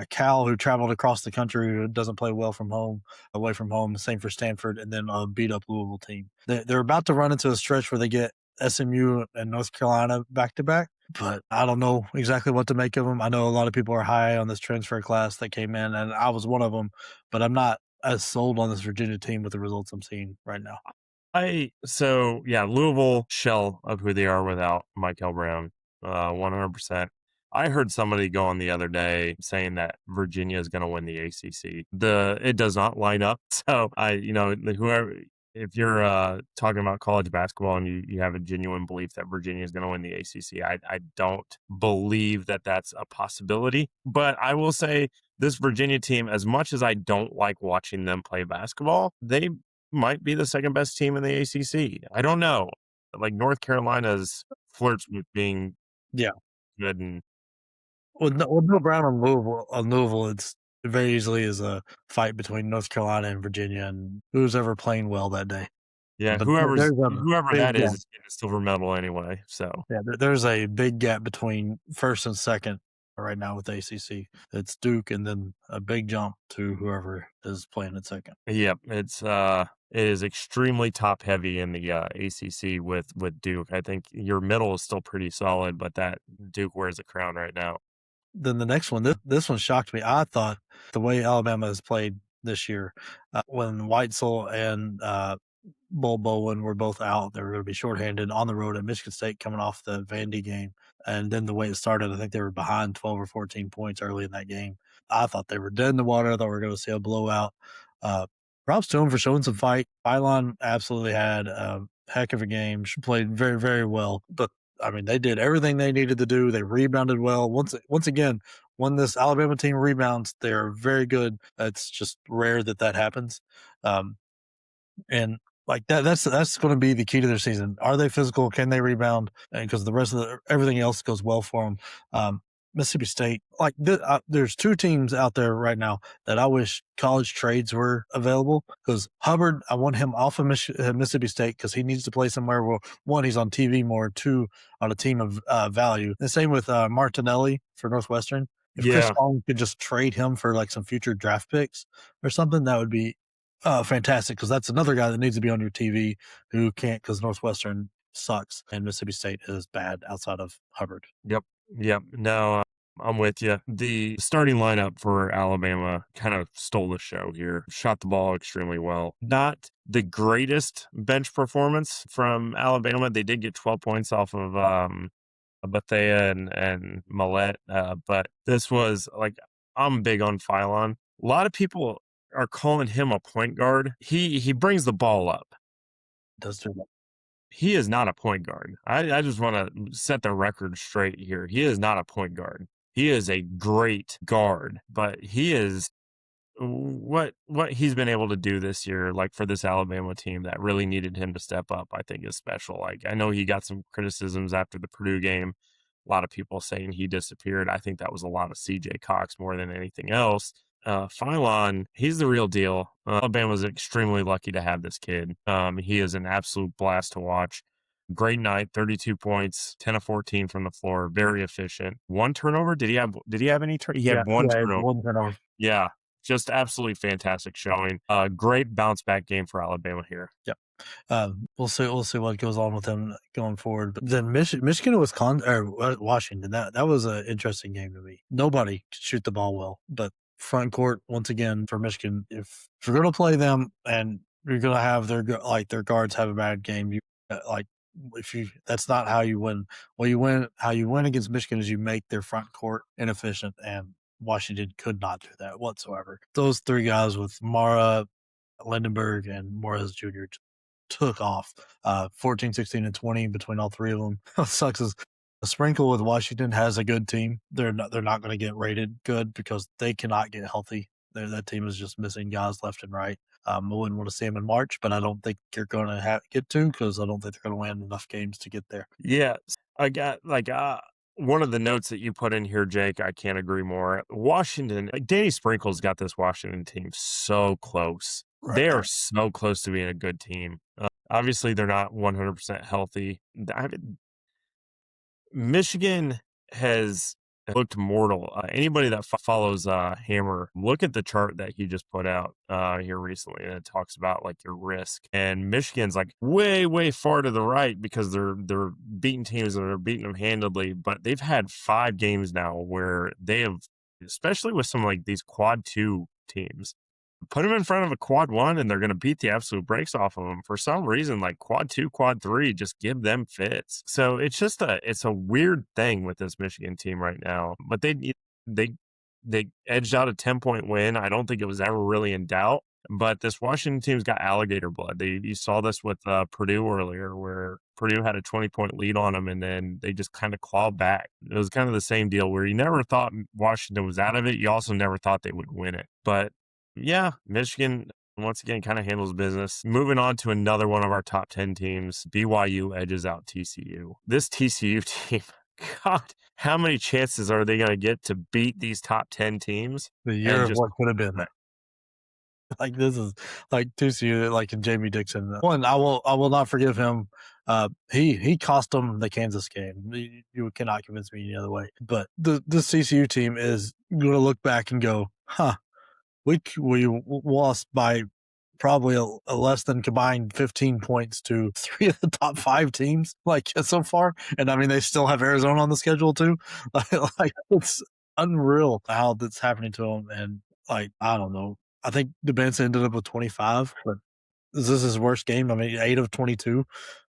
Cal, who traveled across the country, who doesn't play well from home, away from home. Same for Stanford, and then a beat up Louisville team. They're about to run into a stretch where they get SMU and North Carolina back to back, but I don't know exactly what to make of them. I know a lot of people are high on this transfer class that came in, and I was one of them, but I'm not as sold on this Virginia team with the results I'm seeing right now. Louisville shell of who they are without Michael Brown, 100%. I heard somebody go on the other day saying that Virginia is going to win the ACC. It does not line up. So whoever, if you're talking about college basketball and you have a genuine belief that Virginia is going to win the ACC, I don't believe that that's a possibility. But I will say this Virginia team, as much as I don't like watching them play basketball, they might be the second best team in the ACC. I don't know. Like North Carolina's flirts with being Yeah, good, and with no Brown on Louisville, it very easily is a fight between North Carolina and Virginia, and who's ever playing well that day. yeah, But there's a whoever big that gap. is getting a silver medal anyway. So Yeah, there's a big gap between first and second right now with the ACC. It's Duke, and then a big jump to whoever is playing at second. yep, it is extremely top heavy in the ACC with Duke. I think your middle is still pretty solid, but that Duke wears a crown right now. Then the next one, this one shocked me. I thought the way Alabama has played this year, when Weitzel and Bull Bowen were both out, they were going to be shorthanded on the road at Michigan State coming off the Vandy game. And then the way it started, I think they were behind 12 or 14 points early in that game. I thought they were dead in the water. I thought we were going to see a blowout. Uh, Props to him for showing some fight. Phylon absolutely had a heck of a game. She played very, very well. But I mean, they did everything they needed to do. They rebounded well. Once again, when this Alabama team rebounds, they are very good. It's just rare that happens. And like that's going to be the key to their season. Are they physical? Can they rebound? And because the rest of everything else goes well for them. Mississippi State, like there's 2 teams out there right now that I wish college trades were available, because Hubbard, I want him off of Mississippi State because he needs to play somewhere where, 1, he's on TV more, 2, on a team of value. The same with Martinelli for Northwestern. If Chris Yeah. Long could just trade him for like some future draft picks or something, that would be fantastic, because that's another guy that needs to be on your TV who can't, because Northwestern sucks and Mississippi State is bad outside of Hubbard. Yep. Yep. No, I'm with you. The starting lineup for Alabama kind of stole the show here. Shot the ball extremely well. Not the greatest bench performance from Alabama. They did get 12 points off of Bethea and Millette, but this was like, I'm big on Phylon. A lot of people are calling him a point guard. He brings the ball up. Does do that. He is not a point guard. I just want to set the record straight here. He is not a point guard. He is a great guard, but he is what he's been able to do this year, like for this Alabama team that really needed him to step up, I think is special. Like I know he got some criticisms after the Purdue game. A lot of people saying he disappeared. I think that was a lot of CJ Cox more than anything else. Phylon, he's the real deal. Alabama's extremely lucky to have this kid. He is an absolute blast to watch. Great night, 32 points, 10 of 14 from the floor, very efficient. One turnover? Did he have any he Yeah, had one yeah, turnover. one turnover. Yeah, just absolutely fantastic showing. Great bounce back game for Alabama here. Yep. We'll see what goes on with them going forward. But then Michigan and Wisconsin or Washington, that was an interesting game to me. Nobody could shoot the ball well, but front court once again for Michigan. If you're going to play them and you're going to have their guards have a bad game, you that's not how you win. Well, how you win against Michigan is you make their front court inefficient, and Washington could not do that whatsoever. Those three guys with Mara, Lindenberg, and Morris Jr. took off 14, 16, and 20 between all three of them. What sucks is a sprinkle with Washington has a good team. They're not going to get rated good because they cannot get healthy. That team is just missing guys left and right. I wouldn't want to see them in March, but I don't think you're going to get to because I don't think they're going to win enough games to get there. Yeah, I got one of the notes that you put in here, Jake. I can't agree more. Washington, Danny Sprinkle's got this Washington team so close. Right. They are so close to being a good team. Obviously, they're not 100% healthy. Michigan has looked mortal. Anybody that follows Hammer, look at the chart that he just put out here recently, and it talks about like your risk. And Michigan's like way, way far to the right because they're beating teams and they're beating them handedly. But they've had 5 games now where they have, especially with some like these quad 2 teams, put them in front of a quad 1 and they're going to beat the absolute brakes off of them. For some reason, like quad 2, quad 3, just give them fits. So it's just it's a weird thing with this Michigan team right now. But they edged out a 10-point win. I don't think it was ever really in doubt. But this Washington team's got alligator blood. You saw this with Purdue earlier, where Purdue had a 20-point lead on them, and then they just kind of clawed back. It was kind of the same deal where you never thought Washington was out of it. You also never thought they would win it. But yeah, Michigan, once again, kind of handles business. Moving on to another one of our top 10 teams, BYU edges out TCU. This TCU team, God, how many chances are they going to get to beat these top 10 teams? The year of what could have been. Like this is like TCU, like in Jamie Dixon. One, I will not forgive him. He cost them the Kansas game. You cannot convince me any other way. But this TCU team is going to look back and go, huh. We lost by probably a less than combined 15 points to 3 of the top 5 teams like so far, and I mean they still have Arizona on the schedule too. Like it's unreal how that's happening to them, and like I don't know. I think DeBence ended up with 25, but is this his worst game? I mean, 8 of 22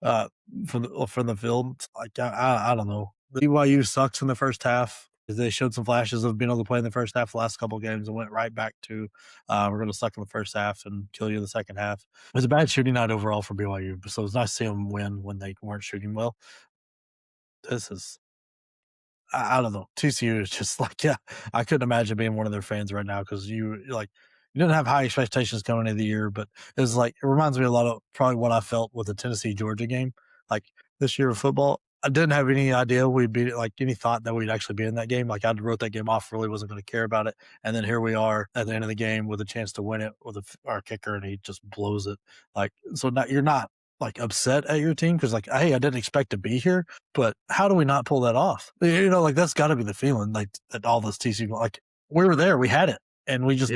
from the field. Like I don't know. BYU sucks in the first half. They showed some flashes of being able to play in the first half the last couple of games and went right back to we're going to suck in the first half and kill you in the second half. It was a bad shooting night overall for BYU, so it was nice to see them win when they weren't shooting well. This is I don't know. TCU is just like, yeah, I couldn't imagine being one of their fans right now because you didn't have high expectations coming into the year, but it reminds me a lot of probably what I felt with the Tennessee Georgia game. Like this year of football, I didn't have any idea we'd be any thought that we'd actually be in that game. Like I wrote that game off, really wasn't going to care about it. And then here we are at the end of the game with a chance to win it with our kicker, and he just blows it. Like, so now you're not like upset at your team because like, hey, I didn't expect to be here, but how do we not pull that off? Like that's got to be the feeling like that all this TCU, like we were there, we had it, and we just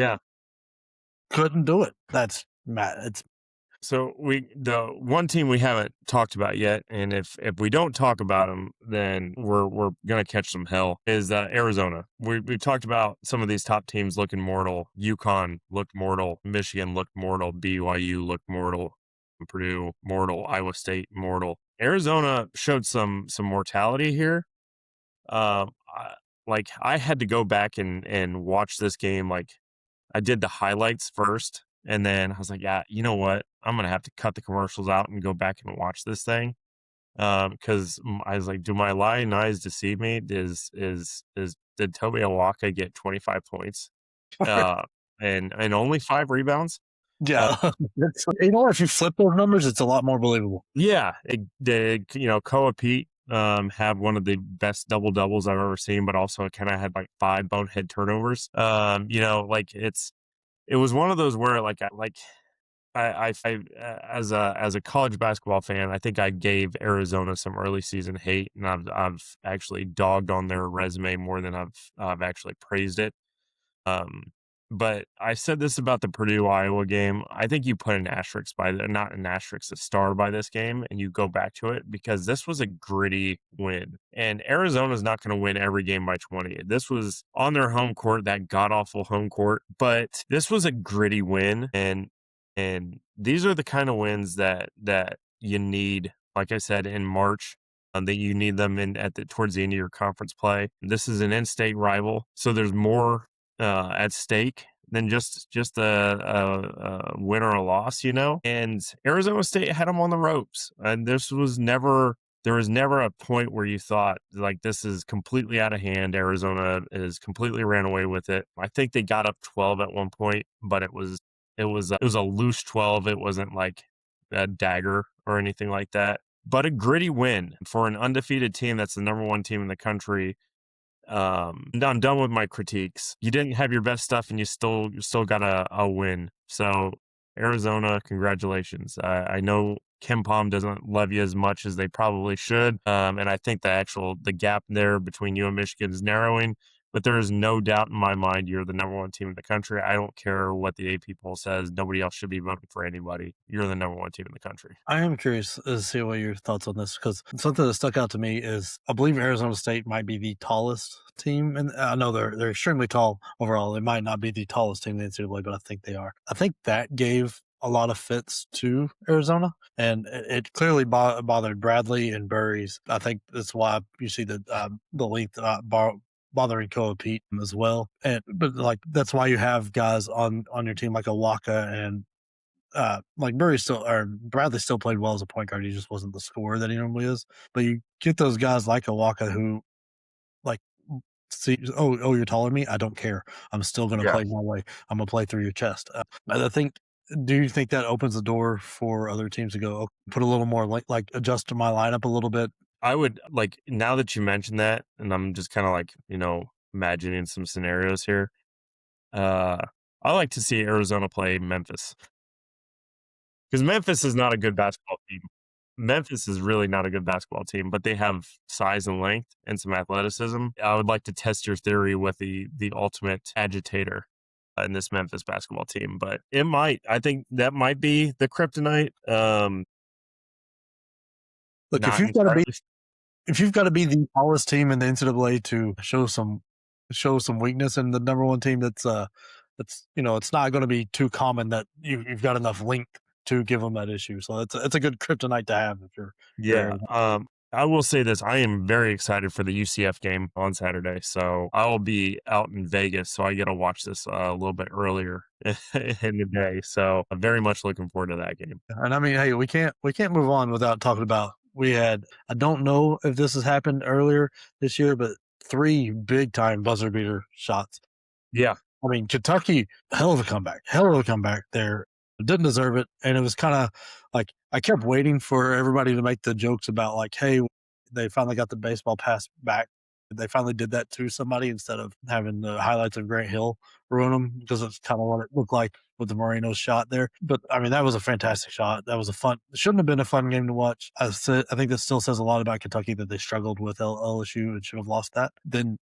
couldn't do it. That's Matt. It's so the one team we haven't talked about yet, and if we don't talk about them, then we're gonna catch some hell. Is Arizona? We've talked about some of these top teams looking mortal. UConn looked mortal. Michigan looked mortal. BYU looked mortal. Purdue mortal. Iowa State mortal. Arizona showed some mortality here. I had to go back and watch this game. Like I did the highlights first. And then I was like, yeah, you know what? I'm going to have to cut the commercials out and go back and watch this thing. Because I was like, do my lying eyes deceive me? Is did Toby Awaka get 25 points uh, and only 5 rebounds? Yeah, if you flip those numbers, it's a lot more believable. Yeah, Koa Pete had one of the best double doubles I've ever seen, but also kind of had like 5 bonehead turnovers. Like it was one of those where as a college basketball fan, I think I gave Arizona some early season hate, and I've actually dogged on their resume more than I've actually praised it. Um, but I said this about the Purdue Iowa game. I think you put an asterisk by the not an asterisk, a star by this game, and you go back to it because this was a gritty win. And Arizona's not going to win every game by 20. This was on their home court, that god awful home court, but this was a gritty win. And these are the kind of wins that you need, like I said, in March. That you need them in towards the end of your conference play. This is an in-state rival, so there's more at stake than just a win or a loss, you know. And Arizona State had them on the ropes, and there was never a point where you thought like this is completely out of hand. Arizona is completely ran away with it. I think they got up 12 at one point, but it was a loose 12. It wasn't like a dagger or anything like that. But a gritty win for an undefeated team that's the number one team in the country. I'm done with my critiques. You didn't have your best stuff, and you still got a win. So Arizona, congratulations. I know Kim Palm doesn't love you as much as they probably should, and I think the gap there between you and Michigan is narrowing. But there is no doubt in my mind you're the number one team in the country. I don't care what the AP poll says. Nobody else should be voting for anybody. You're the number one team in the country. I am curious to see what your thoughts on this, because something that stuck out to me is I believe Arizona State might be the tallest team, and I know they're extremely tall overall. They might not be the tallest team in the NCAA, but I think they are. I think that gave a lot of fits to Arizona, and it clearly bothered Bradley and Burries. I think that's why you see the length bothering Koa Pete as well, but like that's why you have guys on your team like Awaka and like Bradley still played well as a point guard. He just wasn't the scorer that he normally is. But you get those guys like Awaka who like see, oh, you're taller than me. I don't care. I'm still going to Yeah. play my way. I'm going to play through your chest. I think. Do you think that opens the door for other teams to go put a little more like adjust my lineup a little bit? I would like now that you mentioned that, and I'm just kind of like, imagining some scenarios here. Uh, I like to see Arizona play Memphis because Memphis is not a good basketball team. Memphis is really not a good basketball team, but they have size and length and some athleticism. I would like to test your theory with the ultimate agitator in this Memphis basketball team, but I think that might be the kryptonite. Look, Not entirely. if you've got to be the tallest team in the NCAA to show some weakness in the number one team, that's it's not going to be too common that you've got enough length to give them that issue. So it's a good kryptonite to have if Yeah. I will say this. I am very excited for the UCF game on Saturday. So I will be out in Vegas. So I get to watch this a little bit earlier in the day. So I'm very much looking forward to that game. And I mean, hey, we can't move on without talking about I don't know if this has happened earlier this year, but 3 big time buzzer beater shots. Yeah. I mean, Kentucky, hell of a comeback there. Didn't deserve it. And it was kind of like I kept waiting for everybody to make the jokes about like, hey, they finally got the baseball pass back. They finally did that to somebody instead of having the highlights of Grant Hill ruin them, because it's kind of what it looked like with the Moreno shot there. But I mean, that was a fantastic shot. That was it shouldn't have been a fun game to watch. I think this still says a lot about Kentucky that they struggled with LSU and should have lost that. Then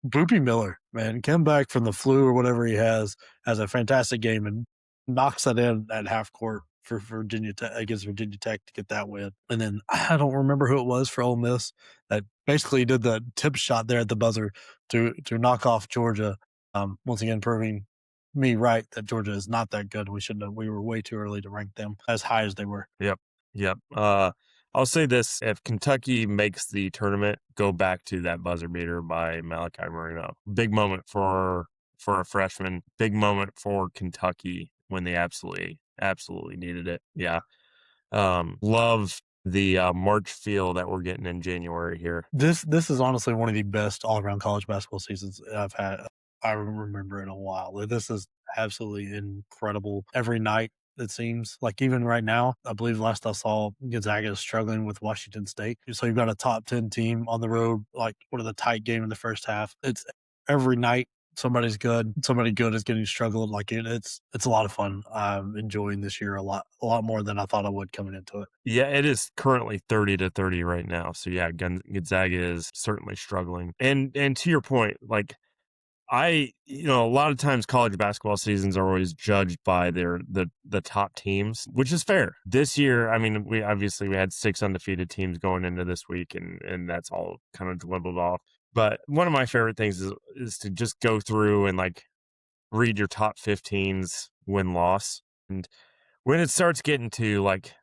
Boopy Miller, man, came back from the flu or whatever he has a fantastic game and knocks that in at half court for Virginia Tech against Virginia Tech to get that win. And then I don't remember who it was for Ole Miss that basically did the tip shot there at the buzzer to knock off Georgia. Once again, proving me right that Georgia is not that good. We were way too early to rank them as high as they were. Yep. Yep. I'll say this: if Kentucky makes the tournament, go back to that buzzer beater by Malachi Marino. Big moment for a freshman. Big moment for Kentucky when they absolutely needed it. Yeah. Love the March feel that we're getting in January here. This is honestly one of the best all around college basketball seasons I've had. I remember in a while. This is absolutely incredible. Every night it seems like even right now, I believe last I saw Gonzaga is struggling with Washington State. So you've got a top 10 team on the road, like one of the tight game in the first half. It's every night somebody's good. Somebody good is getting struggled. Like it's a lot of fun. I'm enjoying this year a lot more than I thought I would coming into it. Yeah, it is currently 30-30 right now. So yeah, Gonzaga is certainly struggling. And to your point, like a lot of times college basketball seasons are always judged by the top teams, which is fair. This year, I mean, we had 6 undefeated teams going into this week, and that's all kind of dwindled off. But one of my favorite things is to just go through and like read your top 15s win loss. And when it starts getting to like,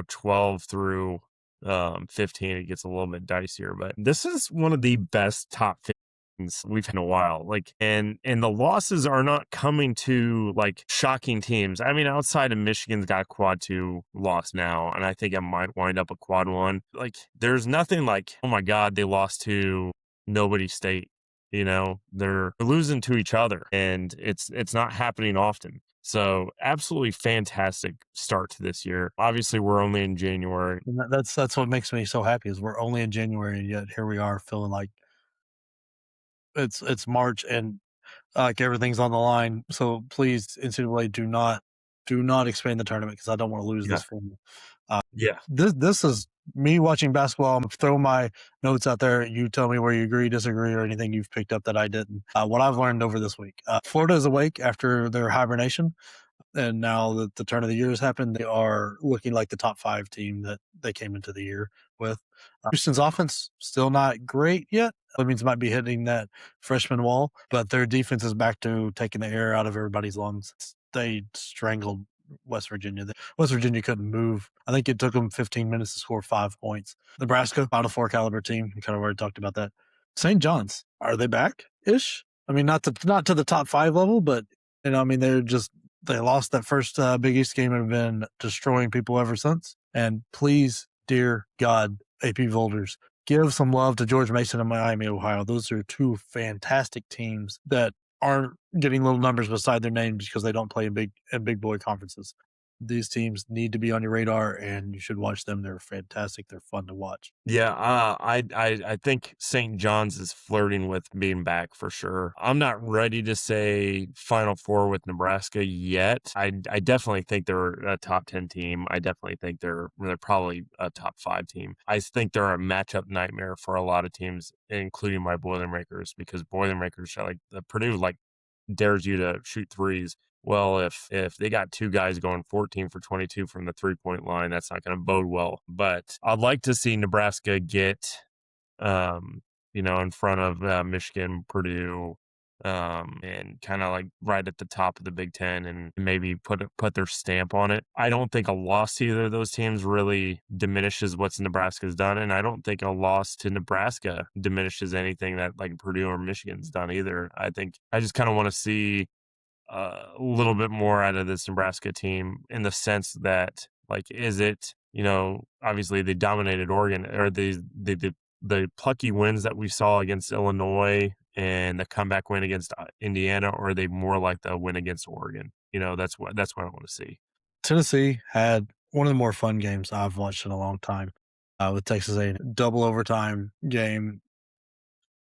12 through 15, it gets a little bit dicier. But this is one of the best top 15s we've had in a while. Like, and the losses are not coming to like shocking teams. I mean, outside of Michigan's got quad 2 loss now, and I think it might wind up a quad 1. Like, there's nothing like, oh my God, they lost to nobody state. They're losing to each other, and it's not happening often. So absolutely fantastic start to this year. Obviously, we're only in January. And that's what makes me so happy is we're only in January and yet here we are feeling like it's March and like everything's on the line. So please, NCAA, do not expand the tournament because I don't want to lose Yeah. this from you. Yeah. This is me watching basketball. I'm throw my notes out there. You tell me where you agree, disagree, or anything you've picked up that I didn't. What I've learned over this week: Florida is awake after their hibernation. And now that the turn of the year has happened, they are looking like the top 5 team that they came into the year with. Houston's offense still not great yet. That means might be hitting that freshman wall, but their defense is back to taking the air out of everybody's lungs. They strangled West Virginia. West Virginia couldn't move. I think it took them 15 minutes to score 5 points. Nebraska, Final Four caliber team. We kind of already talked about that. St. John's, are they back ish? I mean, not to the top 5 level, but I mean, they lost that first Big East game and have been destroying people ever since. And please, dear God, AP Voters, give some love to George Mason and Miami, Ohio. Those are 2 fantastic teams that aren't getting little numbers beside their names because they don't play in big boy conferences. These teams need to be on your radar, and you should watch them. They're fantastic. They're fun to watch. Yeah, I think St. John's is flirting with being back for sure. I'm not ready to say Final Four with Nebraska yet. I definitely think they're a top 10 team. I definitely think they're probably a top 5 team. I think they're a matchup nightmare for a lot of teams, including my Boilermakers, because Boilermakers are like the Purdue dares you to shoot threes. Well, if they got 2 guys going 14 for 22 from the 3-point line, that's not going to bode well. But I'd like to see Nebraska get, in front of Michigan, Purdue, and kind of like right at the top of the Big Ten, and maybe put their stamp on it. I don't think a loss to either of those teams really diminishes what Nebraska's done, and I don't think a loss to Nebraska diminishes anything that like Purdue or Michigan's done either. I think I just kind of want to see a little bit more out of this Nebraska team in the sense that, like, is it, obviously they dominated Oregon, or the plucky wins that we saw against Illinois and the comeback win against Indiana, or are they more like the win against Oregon? That's what I want to see. Tennessee had one of the more fun games I've watched in a long time with Texas A&M. Double overtime game.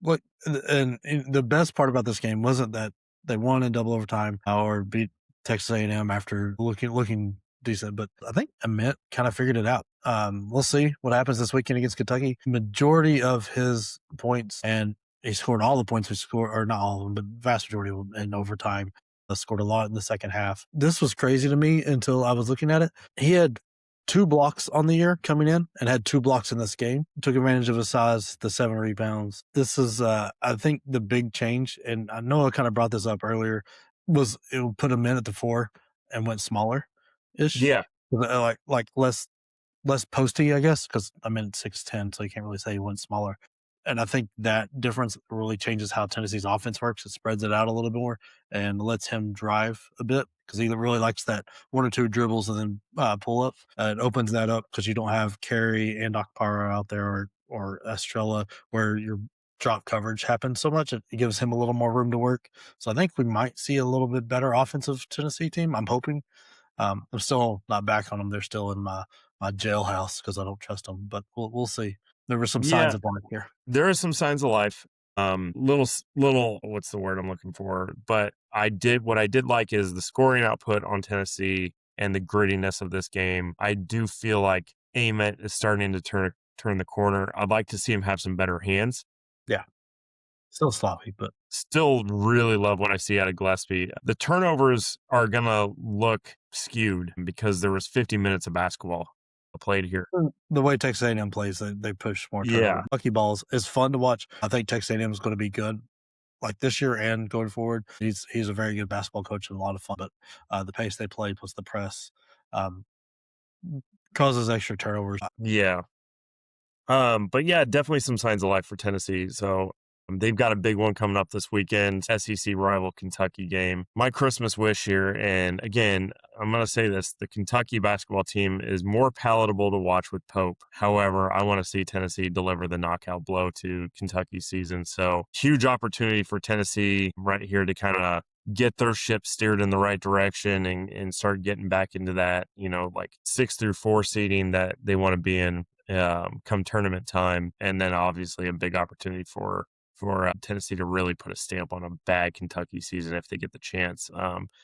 What and the best part about this game wasn't that they won in double overtime or beat Texas A&M after looking decent, but I think Emmett kind of figured it out. We'll see what happens this weekend against Kentucky. Majority of his points, and he scored all the points we scored, or not all of them, but vast majority of them in overtime. Scored a lot in the second half. This was crazy to me until I was looking at it. He had 2 blocks on the year coming in and had 2 blocks in this game. Took advantage of his size, the 7 rebounds. This is, I think, the big change, and I know I kind of brought this up earlier, was it would put him in at the 4 and went smaller ish. Yeah. Like less posty, I guess, because I'm in 6'10, so you can't really say he went smaller. And I think that difference really changes how Tennessee's offense works. It spreads it out a little bit more and lets him drive a bit because he really likes that one or two dribbles and then pull up. It opens that up because you don't have Carey and Akpara out there or Estrella where your drop coverage happens so much. It gives him a little more room to work. So I think we might see a little bit better offensive Tennessee team. I'm hoping. I'm still not back on them. They're still in my jailhouse because I don't trust them. But we'll see. There were some signs Yeah, of life here. there are some signs of life. Little, what's the word I'm looking for? But what I did like is the scoring output on Tennessee and the grittiness of this game. I do feel like Ament is starting to turn the corner. I'd like to see him have some better hands. Yeah, still sloppy, but Still really love what I see out of Gillespie. The turnovers are gonna look skewed because there was 50 minutes of basketball played here. the way Texas A&M plays, they push more Yeah, turnover. Lucky balls is fun to watch. I think Texas A&M is going to be good, like this year and going forward. He's a very good basketball coach and a lot of fun. But the pace they play plus the press um, causes extra turnovers. yeah. But yeah, definitely some signs of life for Tennessee. So they've got a big one coming up this weekend, SEC rival Kentucky game. My Christmas wish here, and again, I'm going to say this, the Kentucky basketball team is more palatable to watch with Pope. However, I want to see Tennessee deliver the knockout blow to Kentucky's season. So huge opportunity for Tennessee right here to kind of get their ship steered in the right direction and start getting back into that, like 6 through 4 seeding that they want to be in come tournament time, and then obviously a big opportunity for Tennessee to really put a stamp on a bad Kentucky season if they get the chance.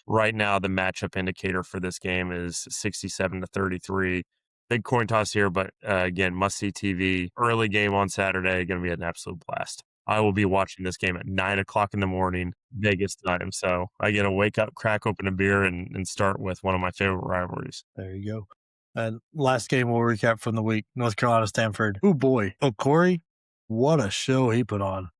Right now, the matchup indicator for this game is 67-33. Big coin toss here, but again, must see TV. Early game on Saturday, going to be an absolute blast. I will be watching this game at 9 o'clock in the morning, Vegas time. So I get to wake up, crack open a beer, and start with one of my favorite rivalries. There you go. And last game we'll recap from the week: North Carolina, Stanford. Oh boy, Corey, what a show he put on!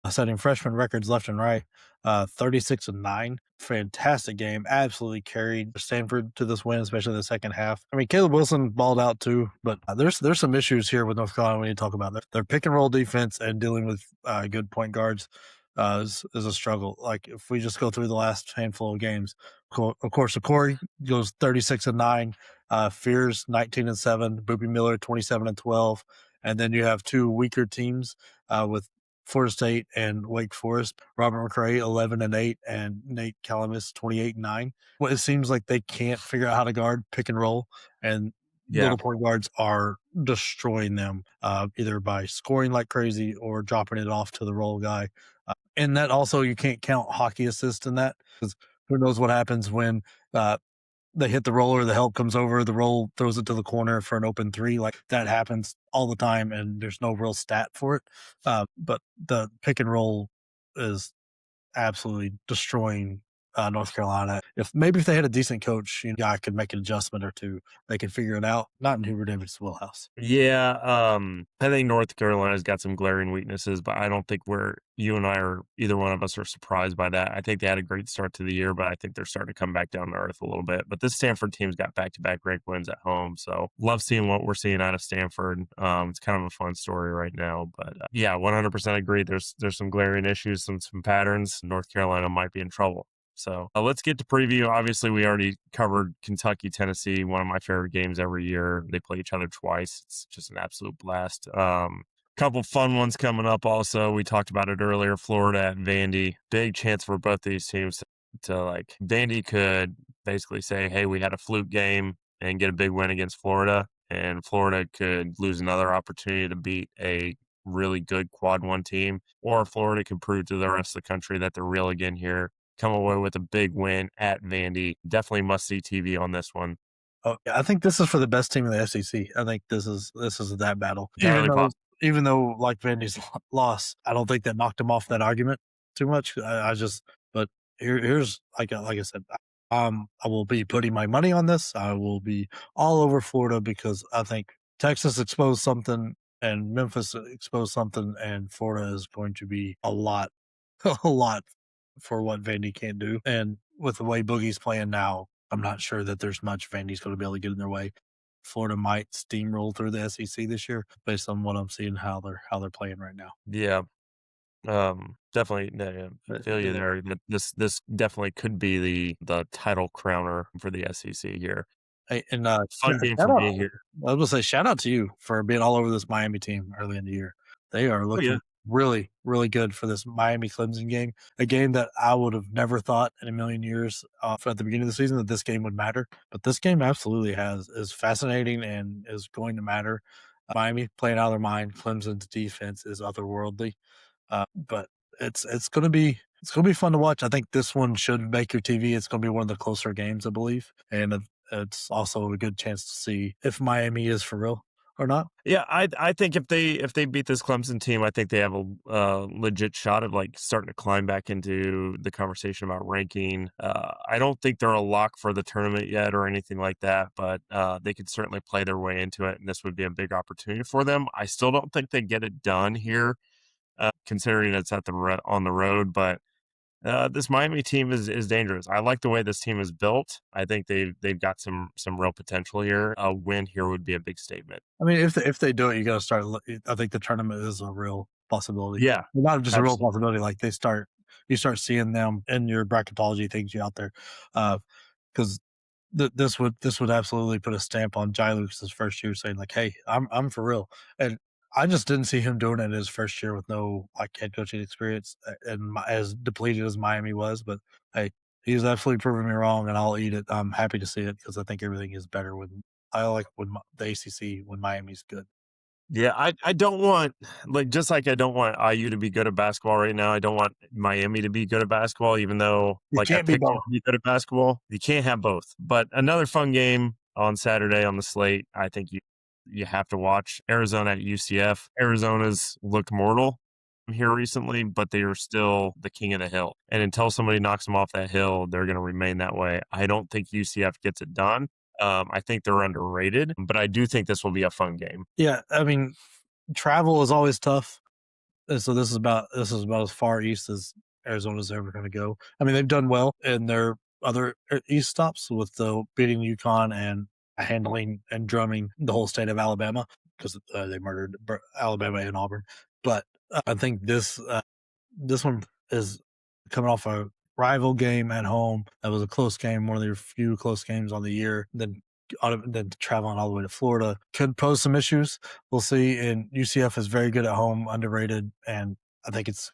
Setting freshman records left and right. 36-9. Fantastic game. Absolutely carried Stanford to this win, especially in the second half. I mean, Caleb Wilson balled out too, but there's some issues here with North Carolina we need to talk about. Their pick and roll defense and dealing with good point guards is a struggle. Like if we just go through the last handful of games, of course, Corey goes 36-9. Fears 19-7. Boopie Miller 27-12. And then you have two weaker teams with Florida State and Wake Forest. Robert McRae 11-8 and Nate Calamus 28-9. Well, it seems like they can't figure out how to guard pick and roll, and Yeah. little point guards are destroying them either by scoring like crazy or dropping it off to the roll guy. And that also you can't count hockey assist in that because who knows what happens when they hit the roller, the help comes over, the roll throws it to the corner for an open three. Like that happens all the time, and there's no real stat for it. But the pick and roll is absolutely destroying North Carolina. If they had a decent coach, guy could make an adjustment or two. They could figure it out. Not in Hubert Davis' wheelhouse. Yeah, I think North Carolina's got some glaring weaknesses, but I don't think you and I or either one of us are surprised by that. I think they had a great start to the year, but I think they're starting to come back down to earth a little bit. But this Stanford team's got back-to-back ranked wins at home, so love seeing what we're seeing out of Stanford. It's kind of a fun story right now, but yeah, 100% agree. There's some glaring issues, some patterns. North Carolina might be in trouble. So let's get to preview. Obviously, we already covered Kentucky, Tennessee, one of my favorite games every year. They play each other twice. It's just an absolute blast. Couple fun ones coming up also. We talked about it earlier, Florida at Vandy. Big chance for both these teams to Vandy could basically say, hey, we had a fluke game and get a big win against Florida. And Florida could lose another opportunity to beat a really good quad one team. Or Florida could prove to the rest of the country that they're real again here, come away with a big win at Vandy. Definitely must see TV on this one. Oh, yeah, I think this is for the best team in the SEC. I think this is that battle. Entirely possible. Even though like Vandy's loss, I don't think that knocked him off that argument too much. But here's like I said, I will be putting my money on this. I will be all over Florida because I think Texas exposed something and Memphis exposed something, and Florida is going to be a lot, a lot for what Vandy can't do. And with the way Boogie's playing now, I'm not sure that there's much Vandy's going to be able to get in their way. Florida might steamroll through the SEC this year based on what I'm seeing how they're playing right now. Yeah. Definitely, yeah, But feel you there. This definitely could be the title crowner for the SEC here. hey, and Fun game for shout out, me here. I was gonna say shout out to you for being all over this Miami team early in the year. They are Oh yeah. looking really, really good for this Miami Clemson game, a game that I would have never thought in a million years at the beginning of the season that this game would matter. But this game absolutely is fascinating and is going to matter. Miami playing out of their mind. Clemson's defense is otherworldly. But it's gonna be fun to watch. I think this one should make your TV. It's gonna be one of the closer games, I believe, and it's also a good chance to see if Miami is for real or not. Yeah, I think if they beat this Clemson team, I think they have a legit shot of like starting to climb back into the conversation about ranking. I don't think they're a lock for the tournament yet or anything like that, but they could certainly play their way into it, and this would be a big opportunity for them. I still don't think they get it done here, considering it's on the road, but. This Miami team is dangerous. I like the way this team is built. I think they've got some real potential here. A win here would be a big statement. I mean, if they do it, you got to start. I think the tournament is a real possibility. Yeah, Not just a real absolutely. possibility. Like you start seeing them in your bracketology things you out there, because this would absolutely put a stamp on Jai Lucas's first year, saying like, "Hey, I'm for real." And I just didn't see him doing it in his first year with no like head coaching experience, and as depleted as Miami was. But hey, he's absolutely proving me wrong, and I'll eat it. I'm happy to see it because I think everything is better when I like when the ACC when Miami's good. Yeah, I don't want just like I don't want IU to be good at basketball right now. I don't want Miami to be good at basketball, even though You like I can't be picked them both. to be good at basketball. You can't have both. But another fun game on Saturday on the slate. I think you have to watch Arizona at UCF. Arizona's looked mortal here recently, but they are still the king of the hill. And until somebody knocks them off that hill, they're going to remain that way. I don't think UCF gets it done. I think they're underrated, but I do think this will be a fun game. Yeah, I mean, travel is always tough. And so this is about as far east as Arizona's ever going to go. I mean, they've done well in their other east stops with the beating UConn and handling and drumming the whole state of Alabama because they murdered Alabama and Auburn. But I think this one is coming off a rival game at home. That was a close game, one of their few close games on the year. Then traveling all the way to Florida could pose some issues. We'll see. And UCF is very good at home, underrated, and I think it's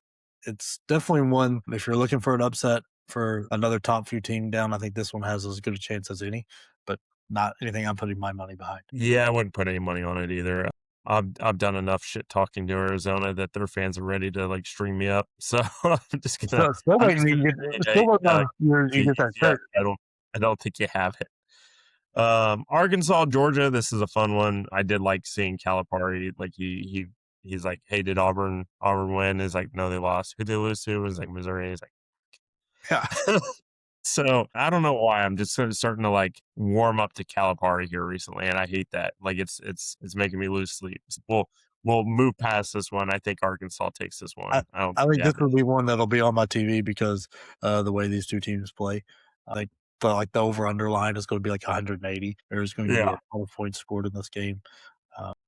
definitely one. If you're looking for an upset for another top few team down, I think this one has as good a chance as any. But not anything I'm putting my money behind. Yeah, I wouldn't put any money on it either. I've done enough shit talking to Arizona that their fans are ready to like string me up. So So still I'm waiting. just gonna say, Still hey, waiting on you get that UCF, shirt. I don't think you have it. Arkansas, Georgia. This is a fun one. I did like seeing Calipari. Like he's like, hey, did Auburn win? Is like, no, they lost. Who they lose to? Is like Missouri. He's Yeah. like. So I don't know why I'm just sort of starting to like warm up to Calipari here recently, and I hate that. Like it's making me lose sleep. We'll move past this one. I think Arkansas takes this I, one. I don't I think think you this have it. will be one that'll be on my TV because the way these two teams play. I think like the over underline is going to be like 180. There's going to be a Yeah. ton of points scored in this game.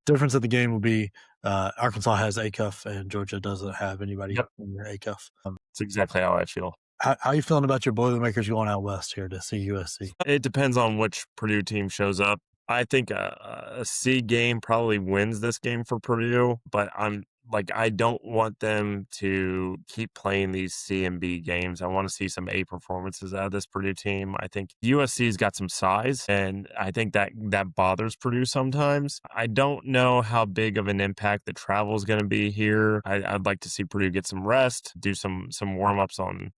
Difference of the game will be Arkansas has ACUF and Georgia doesn't have anybody Yep. in their ACUF. That's exactly how I feel. How you feeling about your Boilermakers going out west here to see USC? It depends on which Purdue team shows up. I think a C game probably wins this game for Purdue, but I don't want them to keep playing these C and B games. I want to see some A performances out of this Purdue team. I think USC's got some size, and I think that bothers Purdue sometimes. I don't know how big of an impact the travel is going to be here. I'd like to see Purdue get some rest, do some warm ups on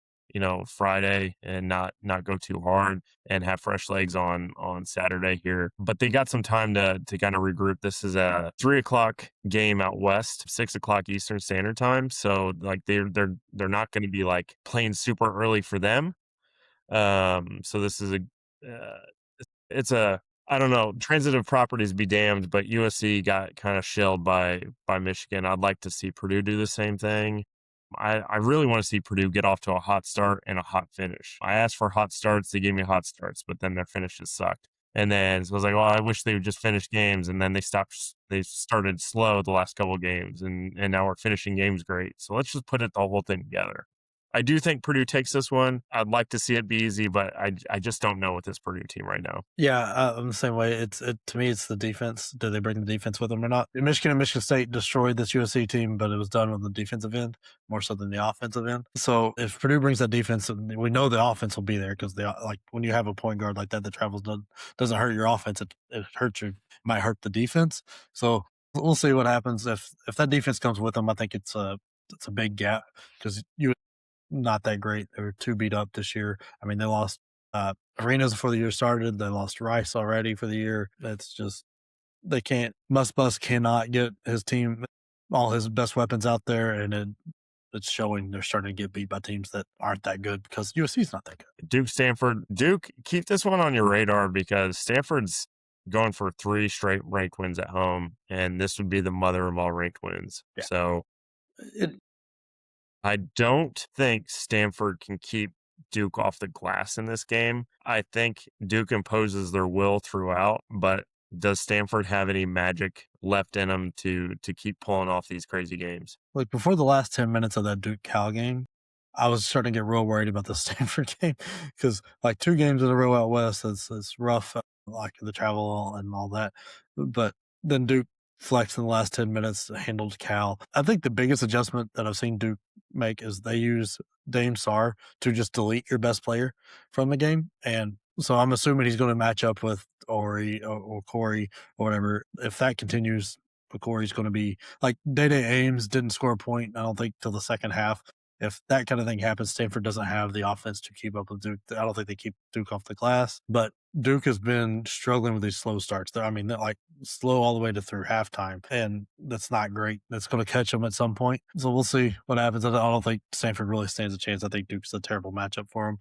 Friday and not go too hard and have fresh legs on Saturday here. But they got some time to kind of regroup. This is a 3:00 game out west, 6:00 Eastern Standard Time. So like they're not going to be like playing super early for them. So this is uh, it's a I don't know, transitive properties be damned, but USC got kind of shelled by Michigan. I'd like to see Purdue do the same thing. I really want to see Purdue get off to a hot start and a hot finish. I asked for hot starts, they gave me hot starts, but then their finishes sucked. And then so I was like, well, I wish they would just finish games. And then they started slow the last couple of games, and now we're finishing games great. So let's just put the whole thing together. I do think Purdue takes this one. I'd like to see it be easy, but I just don't know with this Purdue team right now. Yeah, I'm the same way. To me, it's the defense. Do they bring the defense with them or not? Michigan and Michigan State destroyed this USC team, but it was done with the defensive end more so than the offensive end. So if Purdue brings that defense, we know the offense will be there because they like when you have a point guard like that that travels doesn't hurt your offense. It hurts you. It might hurt the defense. So we'll see what happens if that defense comes with them. I think it's a big gap because you not that great. They were too beat up this year. I mean, they lost Arenas before the year started. They lost Rice already for the year. It's just they can't. Bus cannot get his team all his best weapons out there, and it's showing. They're starting to get beat by teams that aren't that good because USC's not that good. Duke, Stanford. Duke, keep this one on your radar because Stanford's going for 3 straight ranked wins at home, and this would be the mother of all ranked wins. Yeah. So It, I don't think Stanford can keep Duke off the glass in this game. I think Duke imposes their will throughout, but does Stanford have any magic left in them to keep pulling off these crazy games? like before the last 10 minutes of that Duke Cal game, I was starting to get real worried about the Stanford game because like 2 games in a row out west, it's rough, like the travel and all that. But then Duke flexed in the last 10 minutes, handled Cal. I think the biggest adjustment that I've seen Duke make is they use Dame Sarr to just delete your best player from the game. And so I'm assuming he's going to match up with Ori or Corey or whatever. If that continues, Corey's going to be like Day Ames didn't score a point, I don't think, till the second half. If that kind of thing happens, Stanford doesn't have the offense to keep up with Duke. I don't think they keep Duke off the glass, but Duke has been struggling with these slow starts. They're like slow all the way to through halftime, and that's not great. That's going to catch them at some point. So we'll see what happens. I don't think Stanford really stands a chance. I think Duke's a terrible matchup for them.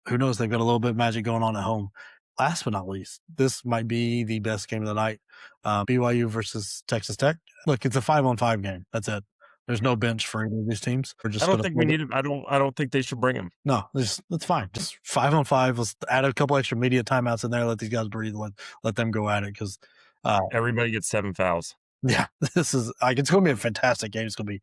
Who knows? They've got a little bit of magic going on at home. Last but not least, this might be the best game of the night. BYU versus Texas Tech. Look, it's a 5-on-5 game. That's it. There's no bench for either of these teams. We're just I don't going to think we need. I don't think they should bring him. No, that's fine. Just 5-on-5. Let's add a couple extra media timeouts in there. Let these guys breathe. Let them go at it because Everybody gets 7 fouls. yeah, this is like it's going to be a fantastic game. It's going to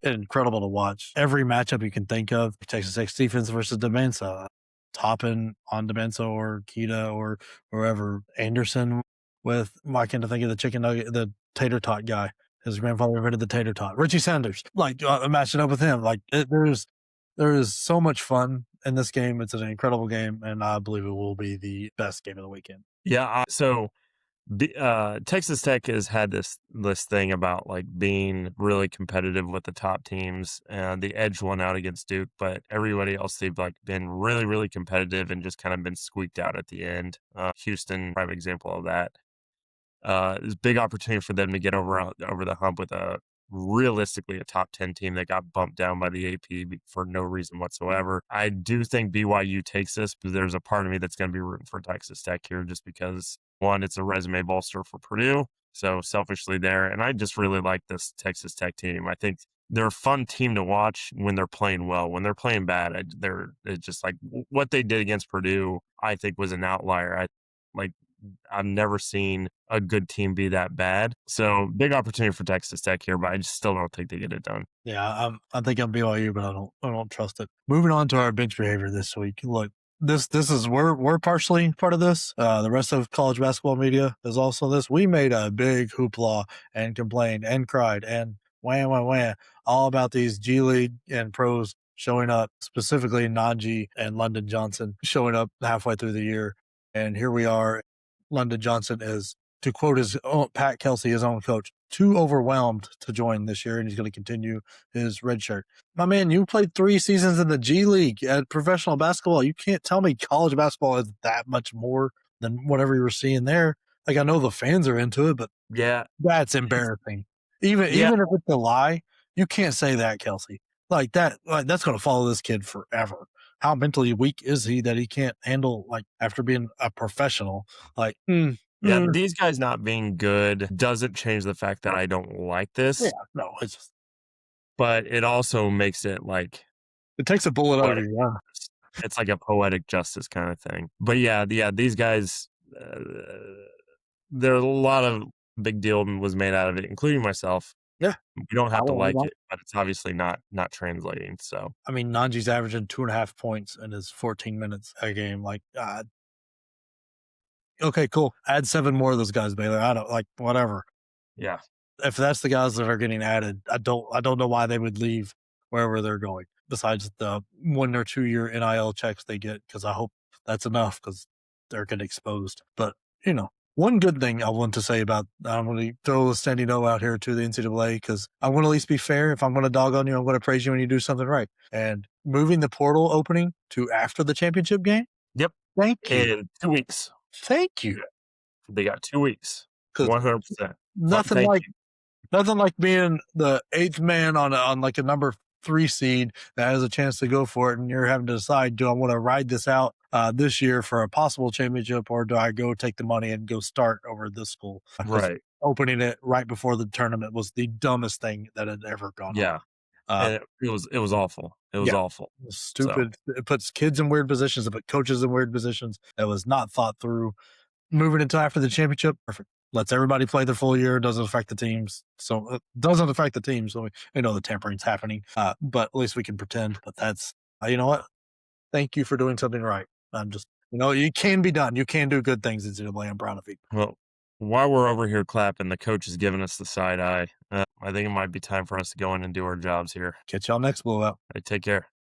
be incredible to watch. Every matchup you can think of. Texas Tech defense versus Demensa, Toppin on Demensa or Kita or wherever Anderson with. Why can't I think of the chicken nugget, the tater tot guy? His grandfather invented the tater tot. Richie Sanders, like matching up with him. Like there is so much fun in this game. It's an incredible game, and I believe it will be the best game of the weekend. Yeah. So Texas Tech has had this thing about like being really competitive with the top teams, and the edge won out against Duke, but everybody else they've like been really, really competitive and just kind of been squeaked out at the end. Houston, prime example of that. It's a big opportunity for them to get over the hump with realistically a top 10 team that got bumped down by the AP for no reason whatsoever. I do think BYU takes this, but there's a part of me that's going to be rooting for Texas Tech here just because, one, it's a resume bolster for Purdue, so selfishly there, and I just really like this Texas Tech team. I think they're a fun team to watch when they're playing well. When they're playing bad, it's just like what they did against Purdue, I think was an outlier. I've never seen a good team be that bad. So big opportunity for Texas Tech here, but I just still don't think they get it done. Yeah, I think I'm BYU, but I don't trust it. Moving on to our bench behavior this week. Look, this is we're partially part of this. The rest of college basketball media is also this. We made a big hoopla and complained and cried and wham all about these G League and pros showing up, specifically Najee and London Johnson showing up halfway through the year. And here we are. London Johnson is, to quote his own, Pat Kelsey, his own coach, too overwhelmed to join this year, and he's going to continue his red shirt. My man, you played 3 seasons in the G League at professional basketball. You can't tell me college basketball is that much more than whatever you were seeing there. Like, I know the fans are into it, but yeah, that's embarrassing. Even if it's a lie, you can't say that, Kelsey. Like that, that's going to follow this kid forever. How mentally weak is he that he can't handle, like, after being a professional? Like, these guys not being good doesn't change the fact that I don't like this. yeah, no, it's just, but it also makes it like it takes a bullet out of your gun. it's like a poetic justice kind of thing. But yeah, these guys uh, there's a lot of big deal was made out of it, including myself. Yeah. We don't have to You like know, it, but it's obviously not translating. So I mean, Nanji's averaging 2.5 points in his 14 minutes a game. Like, okay, cool. Add 7 more of those guys, Baylor. I don't like whatever. yeah, If that's the guys that are getting added, I don't know why they would leave wherever they're going. Besides the 1 or 2 year NIL checks they get, because I hope that's enough because they're getting exposed. But one good thing I want to say about I'm going to throw a standing O out here to the NCAA because I want to at least be fair. If I'm going to dog on you, I'm going to praise you when you do something right. And moving the portal opening to after the championship game. yep. Thank you, In 2 weeks, thank you, yeah, they got 2 weeks, because 100%. nothing Thank like you. Nothing like being the eighth man on like a number 3 seed that has a chance to go for it, and you're having to decide: do I want to ride this out this year for a possible championship, or do I go take the money and go start over this school? Because Right. opening it right before the tournament was the dumbest thing that had ever gone on. Yeah. Uh, And it was awful. It was yeah, awful. it was So stupid. It puts kids in weird positions. It put coaches in weird positions. It was not thought through. Moving into after the championship, perfect. Lets everybody play their full year. Doesn't affect the teams. So it doesn't affect the team. So we know the tampering's happening. But at least we can pretend. But that's you know what? Thank you for doing something right. I'm just you can be done. You can do good things in NCAA. I'm proud of you. well, while we're over here clapping, the coach is giving us the side eye. I think it might be time for us to go in and do our jobs here. Catch y'all next blowout. Take care.